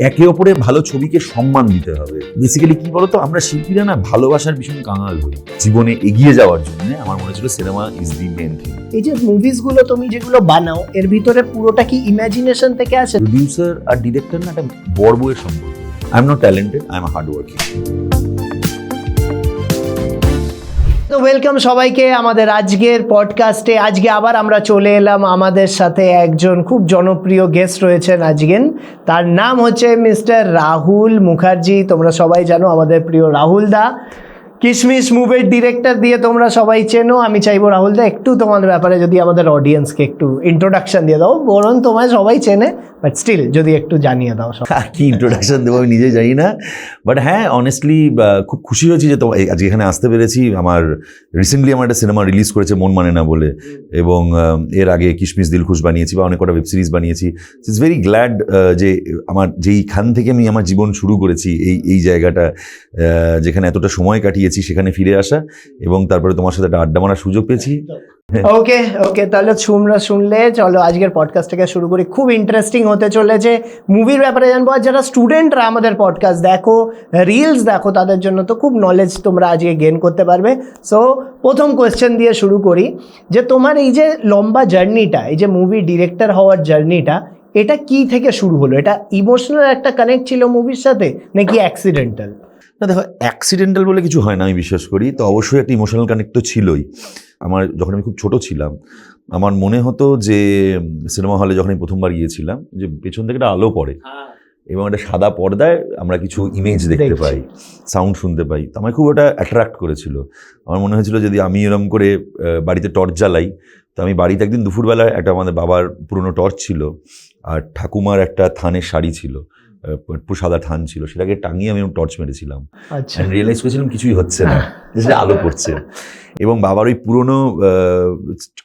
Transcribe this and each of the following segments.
একে অপরে ভালো ছবিকে সম্মান দিতে হবে। বেসিক্যালি কি বলতো, আমরা শিল্পীরা না ভালোবাসার ভীষণ কাঙাল হই জীবনে এগিয়ে যাওয়ার জন্য। আমার মনে ছিল cinema is the main thing. এই যে মুভিজ গুলো তুমি যেগুলো বানাও, এর ভিতরে পুরোটা কি ইমাজিনেশন থেকে আসে? প্রডিউসার আর ডিরেক্টর না একটা বড় বউয়ের সম্পর্ক। I am not talented, I am hard working. তো ওয়েলকাম সবাইকে আমাদের আজকের পডকাস্টে। আজকে আবার আমরা চলে এলাম, আমাদের সাথে একজন খুব জনপ্রিয় গেস্ট রয়েছেন আজকের। তার নাম হচ্ছে মিস্টার রাহুল মুখার্জি। তোমরা সবাই জানো আমাদের প্রিয় রাহুল দা, কিশমিশ মুভির ডিরেক্টর দিয়ে তোমরা সবাই চেনো। আমি চাইবো রাহুল দা একটু তোমাদের ব্যাপারে যদি আমাদের অডিয়েন্সকে একটু ইন্ট্রোডাকশন দিয়ে দাও। বরং তোমায় সবাই চেনে, বাট স্টিল যদি একটু জানিয়ে দাও। কি ইন্ট্রোডাকশন দেবো আমি নিজে জানি না, বাট হ্যাঁ অনেস্টলি খুব খুশি হয়েছি যে আজকে এখানে আসতে পেরেছি। আমার রিসেন্টলি আমার একটা সিনেমা রিলিজ করেছে মন মানে না বলে, এবং এর আগে কিশমিশ দিলখুশ বানিয়েছি বা অনেক কটা ওয়েব সিরিজ বানিয়েছি। ইটস ভেরি গ্ল্যাড যে আমার যেইখান থেকে আমি আমার জীবন শুরু করেছি, এই জায়গাটা যেখানে এতটা সময় কাটিয়েছি সেখানে ফিরে আসা, এবং তারপরে তোমার সাথে একটা আড্ডা মারার সুযোগ পেয়েছি। ওকে তাহলে শুনলে চলো আজকের পডকাস্টটাকে শুরু করি। খুব ইন্টারেস্টিং হতে চলেছে, মুভির ব্যাপারে জানবো। আর যারা স্টুডেন্টরা আমাদের পডকাস্ট দেখো, রিলস দেখো, তাদের জন্য তো খুব নলেজ তোমরা আজকে গেইন করতে পারবে। সো প্রথম কোয়েশ্চেন দিয়ে শুরু করি যে তোমার এই যে লম্বা জার্নিটা, এই যে মুভি ডিরেক্টর হওয়ার জার্নিটা, এটা কি থেকে শুরু হলো? এটা ইমোশনাল একটা কানেক্ট ছিল মুভির সাথে নাকি অ্যাক্সিডেন্টাল? না দেখো, অ্যাক্সিডেন্টাল বলে কিছু হয় না আমি বিশ্বাস করি। তো অবশ্যই একটা ইমোশনাল কানেক্ট তো ছিলই। আমার যখন আমি খুব ছোট ছিলাম, আমার মনে হতো যে সিনেমা হলে যখন আমি প্রথমবার গিয়েছিলাম, যে পেছন থেকে একটা আলো পড়ে এবং একটা সাদা পর্দায় আমরা কিছু ইমেজ দেখতে পাই, সাউন্ড শুনতে পাই। তো আমার খুব ওটা অ্যাট্রাক্ট করেছিল। আমার মনে হয়েছিল যদি আমি এরকম করে বাড়িতে টর্চ জ্বালাই, তো আমি বাড়িতে একদিন দুপুরবেলায় একটা আমাদের বাবার পুরনো টর্চ ছিল, আর ঠাকুমার একটা থানের শাড়ি ছিল, পুরো সাদা থান ছিল, সেটাকে টাঙিয়ে আমি টর্চ মেরেছিলাম। রিয়েলাইজ করেছিলাম কিছুই হচ্ছে না, সেটা আলো পড়ছে। এবং বাবার ওই পুরনো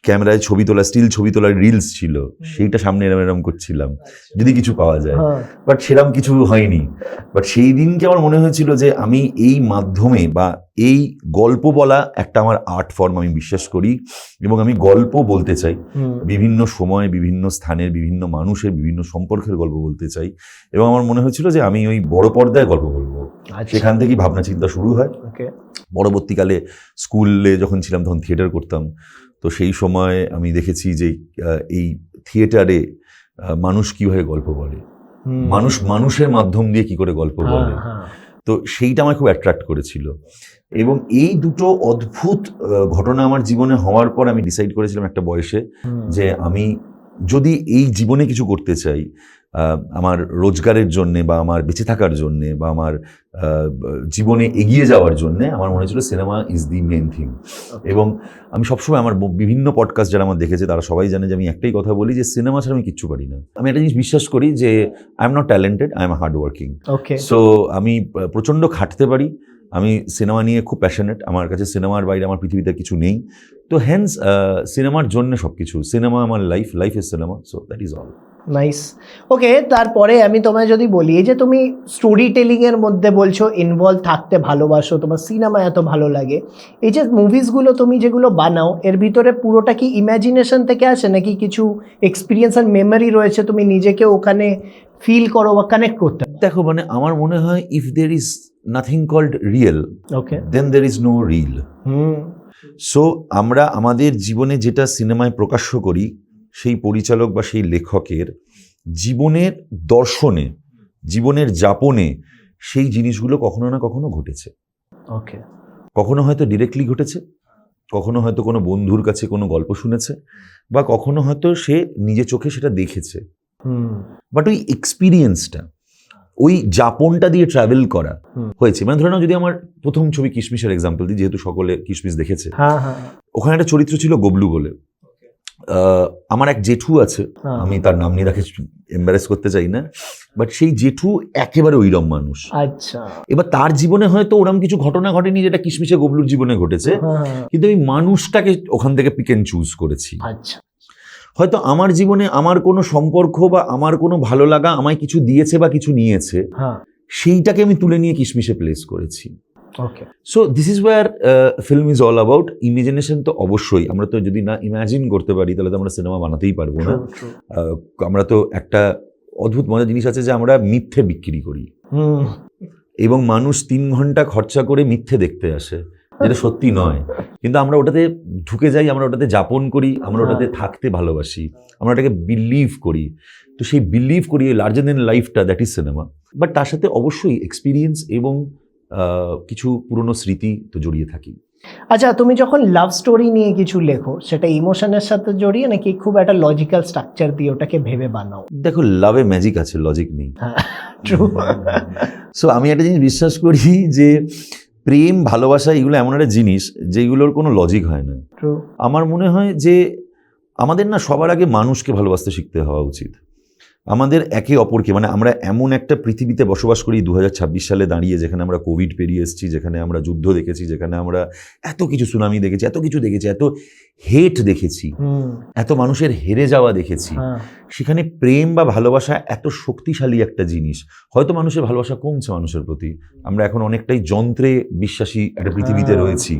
ক্যামেরায় ছবি তোলা, স্টিল ছবি তোলার রিলস ছিল, সেইটা সামনে এরম করছিলাম যদি কিছু পাওয়া যায়। বাট সেরকম কিছু হয়নি। বাট সেই দিনকে আমার মনে হয়েছিল যে আমি এই মাধ্যমে বা এই গল্প বলা একটা আমার আর্ট ফর্ম আমি বিশ্বাস করি, এবং আমি গল্প বলতে চাই। বিভিন্ন সময়, বিভিন্ন স্থানের, বিভিন্ন মানুষের, বিভিন্ন সম্পর্কের গল্প বলতে চাই। এবং আমার মনে হয়েছিল যে আমি ওই বড় পর্দায় গল্প বলবো। সেখান থেকেই ভাবনা চিন্তা শুরু হয়। পরবর্তীকালে স্কুলে যখন ছিলাম তখন থিয়েটার করতাম। তো সেই সময় আমি দেখেছি যে এই থিয়েটারে মানুষ কিভাবে গল্প বলে, মানুষের মাধ্যম দিয়ে কি করে গল্প বলে। তো সেইটা আমার খুব অ্যাট্রাক্ট করেছিল। এবং এই দুটো অদ্ভুত ঘটনা আমার জীবনে হওয়ার পর আমি ডিসাইড করেছিলাম একটা বয়সে যে আমি যদি এই জীবনে কিছু করতে চাই, আমার রোজগারের জন্যে বা আমার বেঁচে থাকার জন্যে বা আমার জীবনে এগিয়ে যাওয়ার জন্যে, আমার মনে হয়েছিল cinema is the main thing. এবং আমি সবসময় আমার বিভিন্ন পডকাস্ট যারা আমার দেখেছে তারা সবাই জানে যে আমি একটাই কথা বলি, যে সিনেমা ছাড়া আমি কিচ্ছু পারি না। আমি একটা জিনিস বিশ্বাস করি যে I am not talented, I am hard working. So আমি প্রচণ্ড খাটতে পারি। আমি সিনেমা নিয়ে খুব প্যাশনেট। আমার কাছে সিনেমার বাইরে আমার পৃথিবীতে কিছু নেই। তো হেন্স সিনেমার জন্য সব কিছু। সিনেমা আমার life is cinema. So that is all. Nice. Okay, তারপরে আমি তোমায় যদি বলি, এই যে তুমি স্টোরি টেলিংয়ের মধ্যে বলছো ইনভলভ থাকতে ভালোবাসো, তোমার সিনেমা এত ভালো লাগে, এই যে মুভিসগুলো তুমি যেগুলো বানাও, এর ভিতরে পুরোটা কি ইমাজিনেশন থেকে আসে নাকি কিছু এক্সপিরিয়েন্স আর মেমোরি রয়েছে, তুমি নিজেকে ওখানে ফিল করো বা কানেক্ট করতে? দেখো, মানে আমার মনে হয় if there is nothing called real, then there is no reel. So আমরা আমাদের জীবনে যেটা সিনেমায় প্রকাশ্য করি, সেই পরিচালক বা সেই লেখকের জীবনের দর্শনে, জীবনের যাপনে সেই জিনিসগুলো কখনো না কখনো ঘটেছে। কখনো হয়তো ডিরেক্টলি ঘটেছে, কখনো হয়তো কোনো বন্ধুর কাছে কোনো গল্প শুনেছে, বা কখনো হয়তো সে নিজে চোখে সেটা দেখেছে। বাট ওই এক্সপিরিয়েন্সটা, ওই যাপনটা দিয়ে ট্রাভেল করা হয়েছে। মানে ধরে নাও, যদি আমার প্রথম ছবি কিশমিশের এক্সাম্পল দিই, যেহেতু সকলে কিশমিশ দেখেছে, ওখানে একটা চরিত্র ছিল গবলু বলে। আমার এক জেঠু আছে, আমি তার নাম নিয়ে তাকে এম্বারেস করতে চাই না, বাট সেই জেঠু একেবারে ওইরকম মানুষ। আচ্ছা, এবার তার জীবনে হয়তো ওরকম কিছু ঘটনা ঘটেনি যেটা কিশমিশে গবলুর জীবনে ঘটেছে, কিন্তু আমি মানুষটাকে ওখান থেকে পিক এন্ড চুজ করেছি। আচ্ছা, হয়তো আমার জীবনে আমার কোনো সম্পর্ক বা আমার কোনো ভালো লাগা আমায় কিছু দিয়েছে বা কিছু নিয়েছে, সেইটাকে আমি তুলে নিয়ে কিশমিশে প্লেস করেছি। So this is wire film is all about imagination. তো অবশ্যই আমরা তো যদি না ইমাজিন করতে পারি তাহলে তো আমরা সিনেমা বানাতেই পারবো না। আমরা তো একটা অদ্ভুত মজার জিনিস আছে যে আমরা মিথ্যে বিক্রি করি হুম এবং মানুষ 3 ঘন্টা খরচা করে মিথ্যে দেখতে আসে, যেটা সত্যি নয়, কিন্তু আমরা ওটাতে ঢুকে যাই, আমরা ওটাতে যাপন করি, আমরা ওটাতে থাকতে ভালোবাসি, আমরা ওটাকে বিলিভ করি। তো সেই বিলিভ করি লার্জার দেন লাইফটা, দ্যাট ইজ সিনেমা। বাট তার সাথে অবশ্যই এক্সপিরিয়েন্স এবং কিছু পুরনো স্মৃতি তো জড়িয়ে থাকি। আচ্ছা, তুমি যখন লাভ স্টোরি নিয়ে কিছু লেখো, সেটা ইমোশনের সাথে জড়িয়ে নাকি খুব একটা লজিক্যাল স্ট্রাকচার দিয়ে ওটাকে ভেবে বানাও? দেখো, লাভে ম্যাজিক আছে, লজিক নেই। ট্রু। সো আমি একটা জিনিস বিশ্বাস করি যে প্রেম, ভালোবাসা এগুলো এমন একটা জিনিস যেগুলোর কোনো লজিক হয় না। ট্রু। আমার মনে হয় যে আমাদের না সবার আগে মানুষকে ভালোবাসতে শিখতে হওয়া উচিত। আমাদের একে অপরকে, মানে আমরা এমন একটা পৃথিবীতে বসবাস করি 2026 সালে দাঁড়িয়ে, যেখানে আমরা কোভিড পেরিয়ে এসেছি, যেখানে আমরা যুদ্ধ দেখেছি, যেখানে আমরা এত কিছু সুনামি দেখেছি, এত কিছু দেখেছি, এত হেট দেখেছি, এত মানুষের হেরে যাওয়া দেখেছি। সেখানে প্রেম বা ভালোবাসা এত শক্তিশালী একটা জিনিস। হয়তো মানুষের ভালোবাসা কমছে মানুষের প্রতি, আমরা এখন অনেকটাই যন্ত্রে বিশ্বাসী একটা পৃথিবীতে রয়েছি।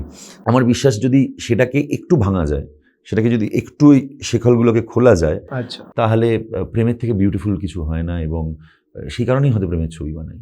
আমার বিশ্বাস যদি সেটাকে একটু ভাঙা যায়, সেটাকে যদি একটু শেকলগুলোকে খোলা যায়, আচ্ছা, তাহলে প্রেমের থেকে বিউটিফুল কিছু হয় না, এবং সেই কারণেই হয়তো প্রেমের ছবি বানাই।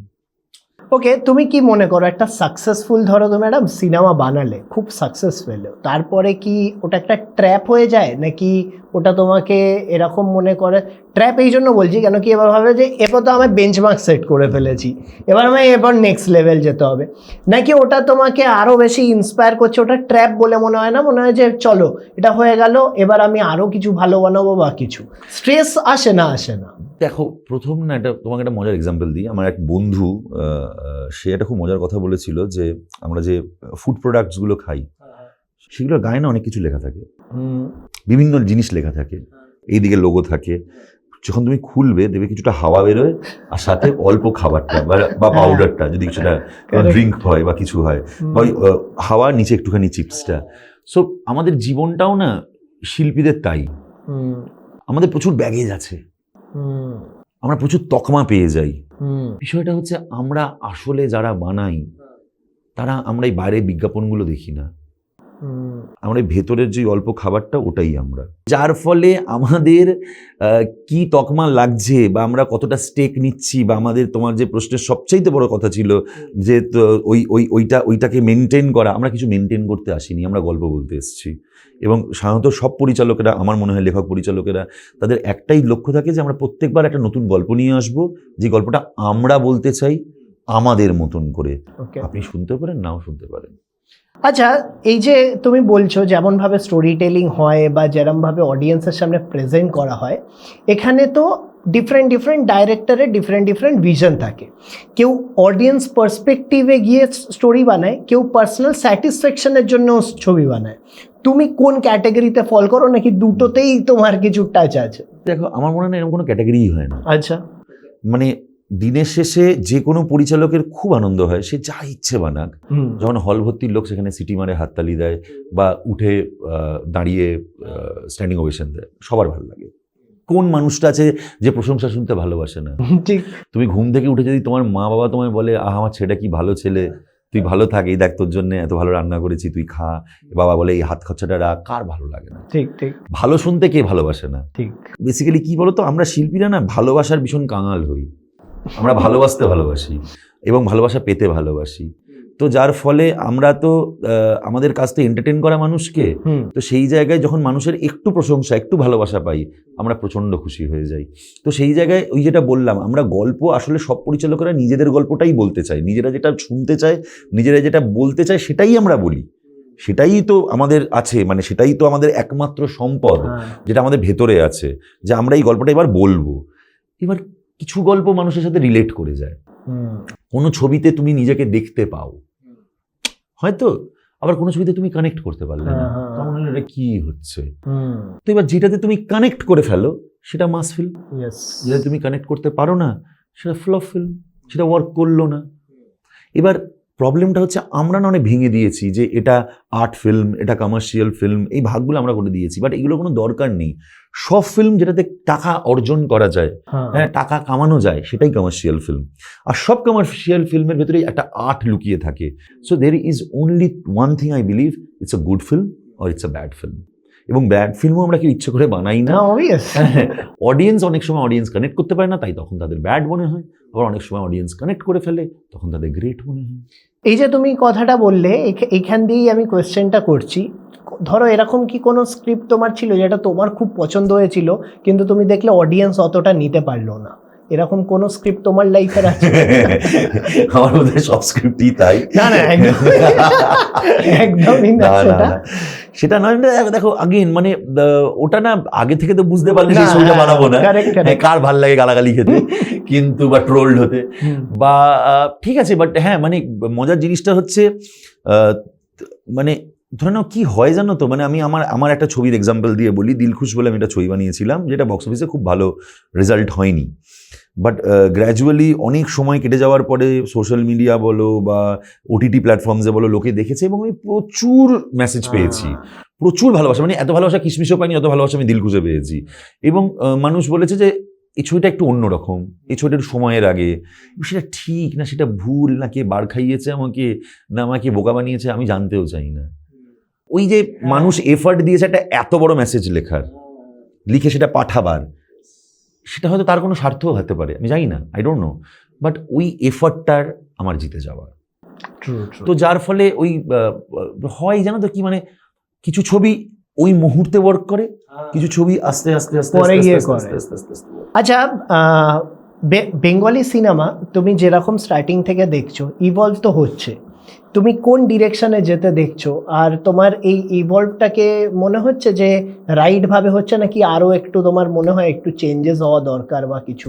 ওকে, তুমি কি মনে করো একটা সাকসেসফুল, ধরো তো ম্যাডাম সিনেমা বানালে খুব সাকসেসফুল, তারপরে কি ওটা একটা ট্র্যাপ হয়ে যায়, নাকি ওটা তোমাকে এরকম মনে করে? ট্র্যাপ এই জন্য বলছি কেন কি এবার ভাবে যে এবার তো আমি বেঞ্চমার্ক সেট করে ফেলেছি, এবার নেক্সট লেভেল যেতে হবে, নাকি ওটা তোমাকে আরও বেশি ইন্সপায়ার করছে? ওটা ট্র্যাপ বলে মনে হয় না, মনে হয় যে চলো এটা হয়ে গেল, এবার আমি আরও কিছু ভালো বানাবো বা কিছু? স্ট্রেস আসে না? দেখো, প্রথম না, এটা তোমাকে একটা মজার এক্সাম্পল দিই। আমার এক বন্ধু, সে একটা খুব মজার কথা বলেছিল যে আমরা যে ফুড প্রোডাক্টসগুলো খাই, সেগুলোর গায়ে না অনেক কিছু লেখা থাকে, বিভিন্ন জিনিস লেখা থাকে, এইদিকে লোগো থাকে। যখন তুমি খুলবে দেখবে কিছুটা হাওয়া বেরোয়, আর সাথে অল্প খাবারটা বা পাউডারটা, যদি কিছুটা ড্রিঙ্ক হয় বা কিছু হয়, বা ওই হাওয়ার নিচে একটুখানি চিপসটা। সো আমাদের জীবনটাও না শিল্পীদের তাই। আমাদের প্রচুর ব্যাগেজ আছে, আমরা প্রচুর তকমা পেয়ে যাই। বিষয়টা হচ্ছে আমরা আসলে যারা বানাই তারা, আমরা এই বাইরের বিজ্ঞাপনগুলো দেখি না, আমরা ভেতরের যে অল্প খাবারটা ওটাই আমরা, যার ফলে আমাদের কি তকমা লাগছে বা আমরা কতটা স্টেক নিচ্ছি, বা আমাদের, তোমার যে প্রশ্নের সবচাইতে বড় কথা ছিল যে ওইটাকে মেনটেন করা, আমরা কিছু মেনটেন করতে আসিনি, আমরা গল্প বলতে এসেছি। এবং সাধারণত সব পরিচালকেরা, আমার মনে হয় লেখক পরিচালকেরা, তাদের একটাই লক্ষ্য থাকে যে আমরা প্রত্যেকবার একটা নতুন গল্প নিয়ে আসবো, যে গল্পটা আমরা বলতে চাই আমাদের মতন করে। আপনি শুনতে পারেন, নাও শুনতে পারেন। আচ্ছা, এই যে তুমি বলছো যেমনভাবে স্টোরি টেলিং হয় বা যেরমভাবে অডিয়েন্সের সামনে প্রেজেন্ট করা হয়, এখানে তো ডিফারেন্ট ডাইরেক্টরের ডিফারেন্ট ভিশন থাকে। কেউ অডিয়েন্স পার্সপেক্টিভে গিয়ে স্টোরি বানায়, কেউ পার্সোনাল স্যাটিসফ্যাকশনের জন্য ছবি বানায়। তুমি কোন ক্যাটাগরিতে ফল করো, নাকি দুটোতেই তোমার কিছু টাচ আছে? দেখো, আমার মনে হয় এরকম কোনো ক্যাটাগরিই হয় না। আচ্ছা, মানে দিনের শেষে যে কোনো পরিচালকের খুব আনন্দ হয়, সে যা ইচ্ছে বানাক, যখন হল ভর্তির লোক সেখানে সিটি মারে, হাততালি দেয়, বা উঠে দাঁড়িয়ে স্ট্যান্ডিং ওভেশন দেয়, সবার ভালো লাগে। কোন মানুষটা আছে যে প্রশংসা শুনতে ভালোবাসে না? ঠিক। তুমি ঘুম থেকে উঠে যদি তোমার মা বাবা তোমায় বলে, আহ আমার ছেলেটা কি ভালো ছেলে, তুই ভালো থাক, এই দেখ তোর জন্য এত ভালো রান্না করেছি, তুই খা, বাবা বলে এই হাত খরচাটা রাখ, কার ভালো লাগে না? ঠিক। ভালো শুনতে কে ভালোবাসে না? ঠিক। বেসিক্যালি কি বলতো, আমরা শিল্পীরা না ভালোবাসার ভীষণ কাঙাল হই, আমরা ভালোবাসতে ভালোবাসি এবং ভালোবাসা পেতে ভালোবাসি। তো যার ফলে আমরা তো আমাদের কাজ তো এন্টারটেন করা মানুষকে, তো সেই জায়গায় যখন মানুষের একটু প্রশংসা, একটু ভালোবাসা পাই, আমরা প্রচণ্ড খুশি হয়ে যাই। তো সেই জায়গায় ওই যেটা বললাম, আমরা গল্প আসলে সব পরিচালকরা নিজেদের গল্পটাই বলতে চায়, নিজেরা যেটা শুনতে চায়, নিজেরা যেটা বলতে চায় সেটাই আমরা বলি, সেটাই তো আমাদের আছে, মানে সেটাই তো আমাদের একমাত্র সম্পদ, যেটা আমাদের ভেতরে আছে, যে আমরা এই গল্পটা এবার বলবো। এবার কিছু গল্প মানুষের সাথে রিলেট করে যায়, কোনো ছবিতে তুমি নিজেকে দেখতে পাও হয়তো, আবার কোনো ছবিতে তুমি কানেক্ট করতে পারলে না, তখন এটা কি হচ্ছে। তো এবার যেটাতে তুমি কানেক্ট করে ফেলো সেটা মাস ফিল্ম, যেটা তুমি কানেক্ট করতে পারো না সেটা ফ্লপ ফিল্ম, সেটা ওয়ার্ক করলো না। এবার প্রবলেমটা হচ্ছে আমরা না অনেক ভেঙে দিয়েছি যে এটা আর্ট ফিল্ম, এটা কমার্শিয়াল ফিল্ম, এই ভাগগুলো আমরা করে দিয়েছি। বাট এগুলো কোনো দরকার নেই। সব ফিল্ম যেটাতে টাকা অর্জন করা যায়, হ্যাঁ টাকা কামানো যায়, সেটাই কমার্শিয়াল ফিল্ম। আর সব কমার্শিয়াল ফিল্মের ভেতরে একটা আর্ট লুকিয়ে থাকে। So there is only one thing I believe, it's a good film or it's a bad film. এবং ব্যাড ফিল্মও আমরা কেউ ইচ্ছে করে বানাই না। অবভিয়াস। অডিয়েন্স অনেক সময় অডিয়েন্স কানেক্ট করতে পারে না, তাই তখন তাদের ব্যাড মনে হয়। আবার অনেক সময় অডিয়েন্স কানেক্ট করে ফেলে, তখন তাদের গ্রেট মনে হয়। এই যে তুমি কথাটা বললে, এখান দিয়েই আমি কোয়েশ্চেনটা করছি। ধরো এরকম কি কোনো স্ক্রিপ্ট তোমার ছিল যেটা তোমার খুব পছন্দ হয়েছিল, কিন্তু তুমি দেখলে অডিয়েন্স অতটা নিতে পারলো না, এরকম কোনো স্ক্রিপ্ট তোমার লাইফের আছে? আমার মধ্যে সব স্ক্রিপ্টই তাই। না না, একদমই না সেটা। সেটা নয়। দেখো আগেন মানে ওটা না আগে থেকে তো বুঝতে পারলে সেই ছবিটা বানাবো না। কার ভাল লাগে গালাগালি খেতে কিন্তু বা ট্রোলড হতে বা ঠিক আছে, বাট হ্যাঁ মানে মজার জিনিসটা হচ্ছে মানে ধরে নাও কি হয় জানো তো, মানে আমি আমার একটা ছবির এক্সাম্পল দিয়ে বলি। দিলখুশ বলে আমি একটা ছবি বানিয়েছিলাম যেটা বক্স অফিসে খুব ভালো রেজাল্ট হয়নি, বাট গ্র্যাজুয়ালি অনেক সময় কেটে যাওয়ার পরে সোশ্যাল মিডিয়া বলো বা ওটিটি প্ল্যাটফর্মসে বলো লোকে দেখেছে এবং আমি প্রচুর মেসেজ পেয়েছি, প্রচুর ভালোবাসা। মানে এত ভালোবাসা কিশমিশও পাইনি, এত ভালোবাসা আমি দিলখুশে পেয়েছি। এবং মানুষ বলেছে যে এই ছবিটা একটু অন্যরকম, এই ছবিটা একটু সময়ের আগে। সেটা ঠিক না, সেটা ভুল, না কে বার খাইয়েছে আমাকে, না আমাকে বোকা বানিয়েছে, আমি জানতেও চাই না। ওই যে মানুষ এফার্ট দিয়েছে একটা এত বড় মেসেজ লেখার, লিখে সেটা পাঠাবার, সেটা হয়তো তার কোনো স্বার্থও হতে পারে, আমি জানি না, আই ডোন্ট নো, বাট ওই এফার্টটার আমার জিতে যাওয়া। তো যার ফলে ওই হয় জানো তো কি, মানে কিছু ছবি ওই মুহূর্তে ওয়ার্ক করে, কিছু ছবি আস্তে আস্তে আস্তে পরে গিয়ে করে। আচ্ছা, বেঙ্গলি সিনেমা তুমি যেরকম স্টার্টিং থেকে দেখছো, ইভলভ তো হচ্ছে, তুমি কোন ডিরেকশনে যেতে দেখছো? আর তোমার এই ইভলভটাকে মনে হচ্ছে যে রাইট ভাবে হচ্ছে, নাকি আরো একটু তোমার মনে হয় একটু চেঞ্জেস হওয়া দরকার বা কিছু?